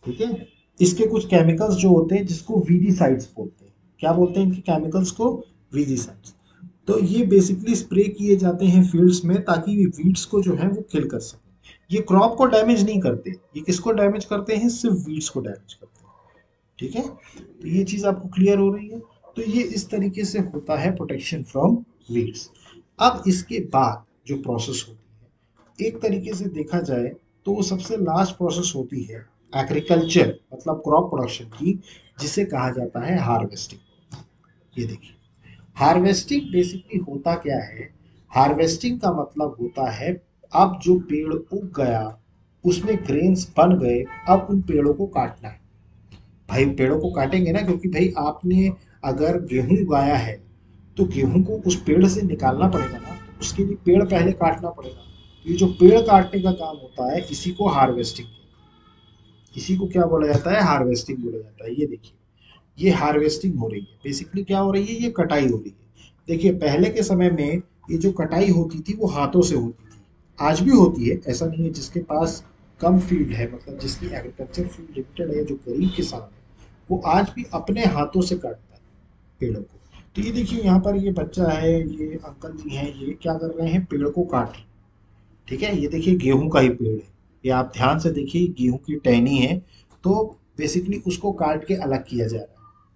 ठीक है, इसके कुछ केमिकल्स जो होते हैं जिसको वीडीसाइड्स बोलते हैं, क्या बोलते हैं इनके केमिकल्स को, वीडीसाइड्स। तो ये बेसिकली स्प्रे किए जाते हैं फील्ड्स में ताकि वीड्स को जो है वो किल कर सके। ये क्रॉप को डैमेज नहीं करते, ये किसको डैमेज करते हैं, सिर्फ वीड्स को डैमेज करते हैं। ठीक है, तो ये चीज आपको क्लियर हो रही है। तो ये इस तरीके से होता है प्रोटेक्शन फ्रॉम वीड्स। अब इसके बाद जो प्रोसेस होती है, एक तरीके से देखा जाए तो वो सबसे लास्ट प्रोसेस होती है एग्रीकल्चर मतलब क्रॉप प्रोडक्शन की, जिसे कहा जाता है हार्वेस्टिंग। ये देखिए, हार्वेस्टिंग बेसिकली होता क्या है, हार्वेस्टिंग का मतलब होता है अब जो पेड़ उग गया उसमें ग्रेन्स बन गए, अब उन पेड़ों को काटना है। भाई पेड़ों को काटेंगे ना, क्योंकि भाई आपने अगर गेहूं उगाया है तो गेहूं को उस पेड़ से निकालना पड़ेगा ना, तो उसके लिए पेड़ पहले काटना पड़ेगा। तो ये जो पेड़ काटने का काम होता है इसी को हार्वेस्टिंग, इसी को क्या बोला जाता है, हार्वेस्टिंग बोला जाता है। ये देखिए ये हार्वेस्टिंग हो रही है, बेसिकली क्या हो रही है, ये कटाई हो रही है। देखिए पहले के समय में ये जो कटाई होती थी वो हाथों से होती थी, आज भी होती है, ऐसा नहीं है। जिसके पास कम फील्ड है, मतलब जिसकी एग्रीकल्चर फील्ड लिमिटेड है, जो गरीब किसान है, वो आज भी अपने हाथों से काटता है पेड़ों को। तो ये देखिए यहाँ पर ये बच्चा है, ये अंकल जी हैं, ये क्या कर रहे हैं, पेड़ को काट रहे हैं। ठीक है, ये देखिए गेहूं का ही पेड़ है, ये आप ध्यान से देखिए गेहूं की टहनी है, तो बेसिकली उसको काट के अलग किया जा रहा है।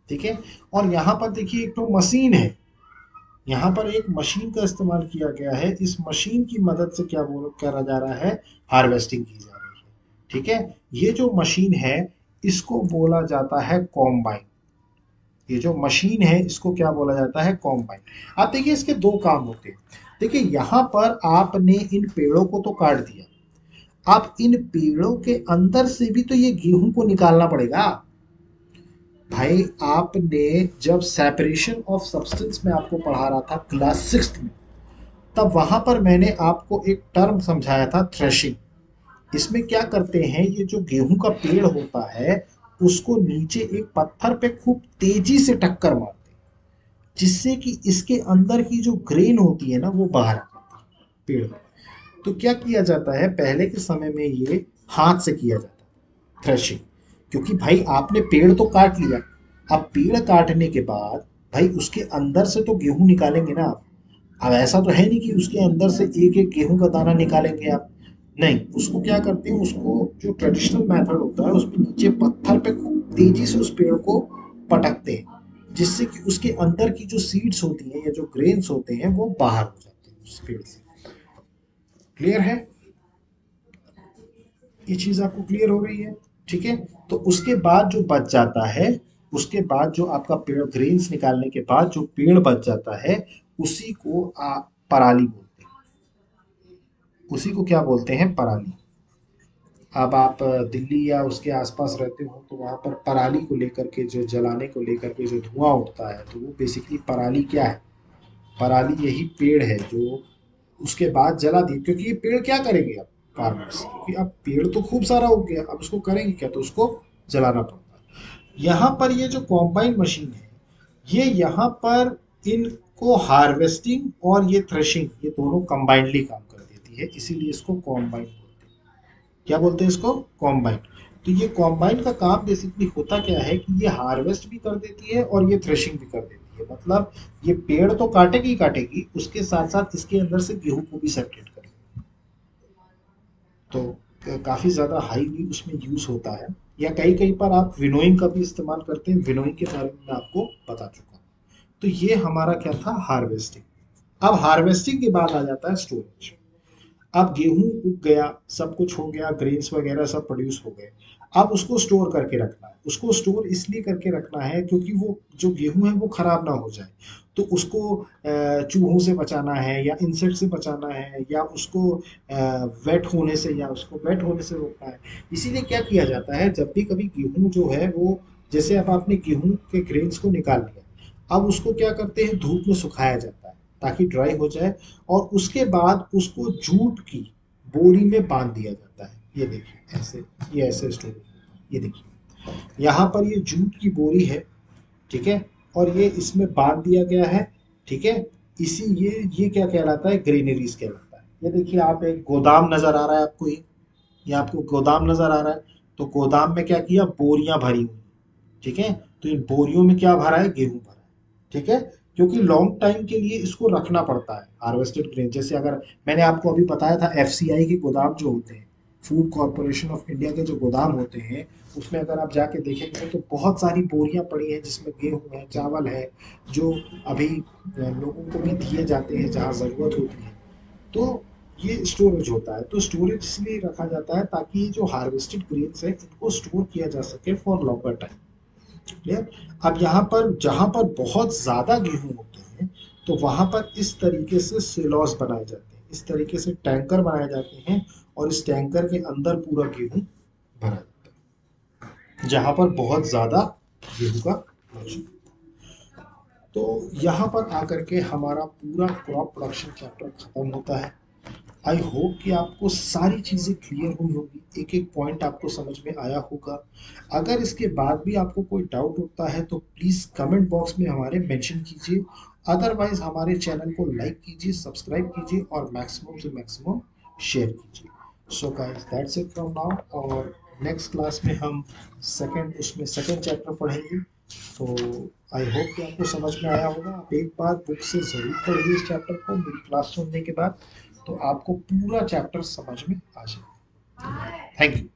ठीक है, और यहाँ पर देखिए एक तो मशीन है, यहाँ पर एक मशीन का इस्तेमाल किया गया है, इस मशीन की मदद से क्या बोल करा जा रहा है, हार्वेस्टिंग की जा रही है। ठीक है, ये जो मशीन है इसको बोला जाता है कॉम्बाइन, ये जो मशीन है इसको क्या बोला जाता है, कॉम्बाइन। आप देखिए इसके दो काम होते हैं। देखिए यहाँ पर आपने इन पेड़ों को तो काट दिया, आप इन पेड़ों के अंदर से भी तो ये गेहूं को निकालना पड़ेगा भाई। आपने जब सेपरेशन ऑफ सब्सटेंस में आपको पढ़ा रहा था क्लास 6 में, तब वहां पर मैंने आपको एक टर्म समझाया था, थ्रेशिंग। इसमें क्या करते हैं, ये जो गेहूं का पेड़ होता है उसको नीचे एक पत्थर पे खूब तेजी से टक्कर मारते हैं, जिससे कि इसके अंदर की जो ग्रेन होती है ना वो बाहर आ जाती है पेड़ में। तो क्या किया जाता है, पहले के समय में ये हाथ से किया जाता है थ्रेशिंग, क्योंकि भाई आपने पेड़ तो काट लिया। अब पेड़ काटने के बाद भाई उसके अंदर से तो गेहूं निकालेंगे ना आप। अब ऐसा तो है नहीं कि उसके अंदर से एक एक गेहूं का दाना निकालेंगे आप, नहीं। उसको क्या करते हैं, उसको जो ट्रेडिशनल मेथड होता है उसमें नीचे पत्थर पे खूब तेजी से उस पेड़ को पटकते हैं, जिससे कि उसके अंदर की जो सीड्स होती हैं या जो ग्रेन्स होते हैं वो बाहर हो जाते हैं उस पेड़ से। क्लियर है, ये चीज आपको क्लियर हो रही है? ठीक है। तो उसके बाद जो बच जाता है, उसके बाद जो आपका पेड़ ग्रेन्स निकालने के बाद जो पेड़ बच जाता है, उसी को आप पराली बोलते हैं। उसी को क्या बोलते हैं, पराली। अब आप दिल्ली या उसके आसपास रहते हो तो वहाँ पर पराली को लेकर के, जो जलाने को लेकर के जो धुआं उठता है, तो वो बेसिकली पराली क्या है, पराली यही पेड़ है जो उसके बाद जला दिए। क्योंकि ये पेड़ क्या करेंगे अब फार्मर्स, क्योंकि अब पेड़ तो खूब सारा उग गया, अब उसको करेंगे क्या, तो उसको जलाना पड़ता है। यहाँ पर ये जो कॉम्बाइन मशीन है, ये यहाँ पर इनको हार्वेस्टिंग और ये थ्रेशिंग, ये दोनों कंबाइनली काम कर देती है, इसीलिए इसको कॉम्बाइन बोलते हैं। क्या बोलते हैं इसको, कॉम्बाइन। तो ये कॉम्बाइन का काम बेसिकली होता क्या है कि ये हार्वेस्ट भी कर देती है और ये थ्रेशिंग भी कर देती है। मतलब ये पेड़ तो काटेगी ही काटेगी, उसके साथ साथ इसके अंदर से गेहूं को भी सेपरेट करेगी। तो काफी ज्यादा हाईली उसमें यूज होता है। या कई कई पर आप विनोइंग का भी इस्तेमाल करते हैं, विनोइंग के बारे में मैं आपको बता चुका हूँ। तो ये हमारा क्या था, हार्वेस्टिंग। अब हार्वेस्टिंग के बाद आ जाता है स्टोरेज। अब गेहूं उग गया, सब कुछ हो गया, ग्रेन्स वगैरह सब प्रोड्यूस हो गए। अब उसको स्टोर करके रखना है। उसको स्टोर इसलिए करके रखना है क्योंकि वो जो गेहूं है वो खराब ना हो जाए। तो उसको चूहों से बचाना है या इंसेक्ट से बचाना है, या उसको वेट होने से, या उसको वेट होने से रोकना है। इसीलिए क्या किया जाता है, जब भी कभी गेहूं जो है वो, जैसे अब आपने गेहूं के ग्रेन्स को निकाल लिया, अब उसको क्या करते हैं, धूप में सुखाया जाता है ताकि ड्राई हो जाए, और उसके बाद उसको जूट की बोरी में बांध दिया जाता है। ये देखिए ऐसे, ये ऐसे स्टोरेज होता है। ये देखिए यहाँ पर ये जूट की बोरी है, ठीक है, और ये इसमें बांध दिया गया है, ठीक है। इसी ये क्या कहलाता है, ग्रेनरीज कहलाता है। ये देखिए आप, एक गोदाम नजर आ रहा है आपको, ये आपको गोदाम नजर आ रहा है। तो गोदाम में क्या किया, बोरियां भरी हुई, ठीक है। तो इन बोरियों में क्या भरा है, गेहूं भरा है, ठीक है। क्योंकि लॉन्ग टाइम के लिए इसको रखना पड़ता है हार्वेस्टेड ग्रेन। जैसे अगर मैंने आपको अभी बताया था, एफसीआई के गोदाम जो होते हैं, फूड कॉरपोरेशन ऑफ इंडिया के जो गोदाम होते हैं, उसमें अगर आप जाके देखेंगे तो बहुत सारी बोरियां पड़ी हैं जिसमें गेहूं है, चावल है, जो अभी लोगों को भी दिए जाते हैं जहाँ ज़रूरत होती है। तो ये स्टोरेज होता है। तो स्टोरेज इसलिए रखा जाता है ताकि जो हार्वेस्टेड ग्रेन्स है इनको स्टोर किया जा सके फॉर लॉन्गर टाइम। क्लियर। अब यहाँ पर जहाँ पर बहुत ज्यादा गेहूं होते हैं, तो वहां पर इस तरीके से सिलॉस बनाए जाते हैं, इस तरीके से टैंकर बनाए जाते हैं, और इस टैंकर के अंदर पूरा गेहूं भरा जाता है जहां पर बहुत ज्यादा गेहूं का प्रोडक्शन। तो यहाँ पर आकर के हमारा पूरा क्रॉप प्रोडक्शन चैप्टर खत्म होता है। आई होप कि आपको सारी चीज़ें क्लियर हुई होगी, एक एक पॉइंट आपको समझ में आया होगा। अगर इसके बाद भी आपको कोई डाउट होता है तो प्लीज़ कमेंट बॉक्स में हमारे मेंशन कीजिए। अदरवाइज हमारे चैनल को लाइक कीजिए, सब्सक्राइब कीजिए और मैक्सिमम से मैक्सिमम शेयर कीजिए। So guys that's it from now. और नेक्स्ट क्लास में हम उसमें सेकेंड चैप्टर पढ़ेंगे। तो आई होप कि आपको समझ में आया होगा। आप एक बार बुक से ज़रूर पढ़िए इस चैप्टर को मेरी क्लास सुनने के बाद, तो आपको पूरा चैप्टर समझ में आ जाए। Thank you.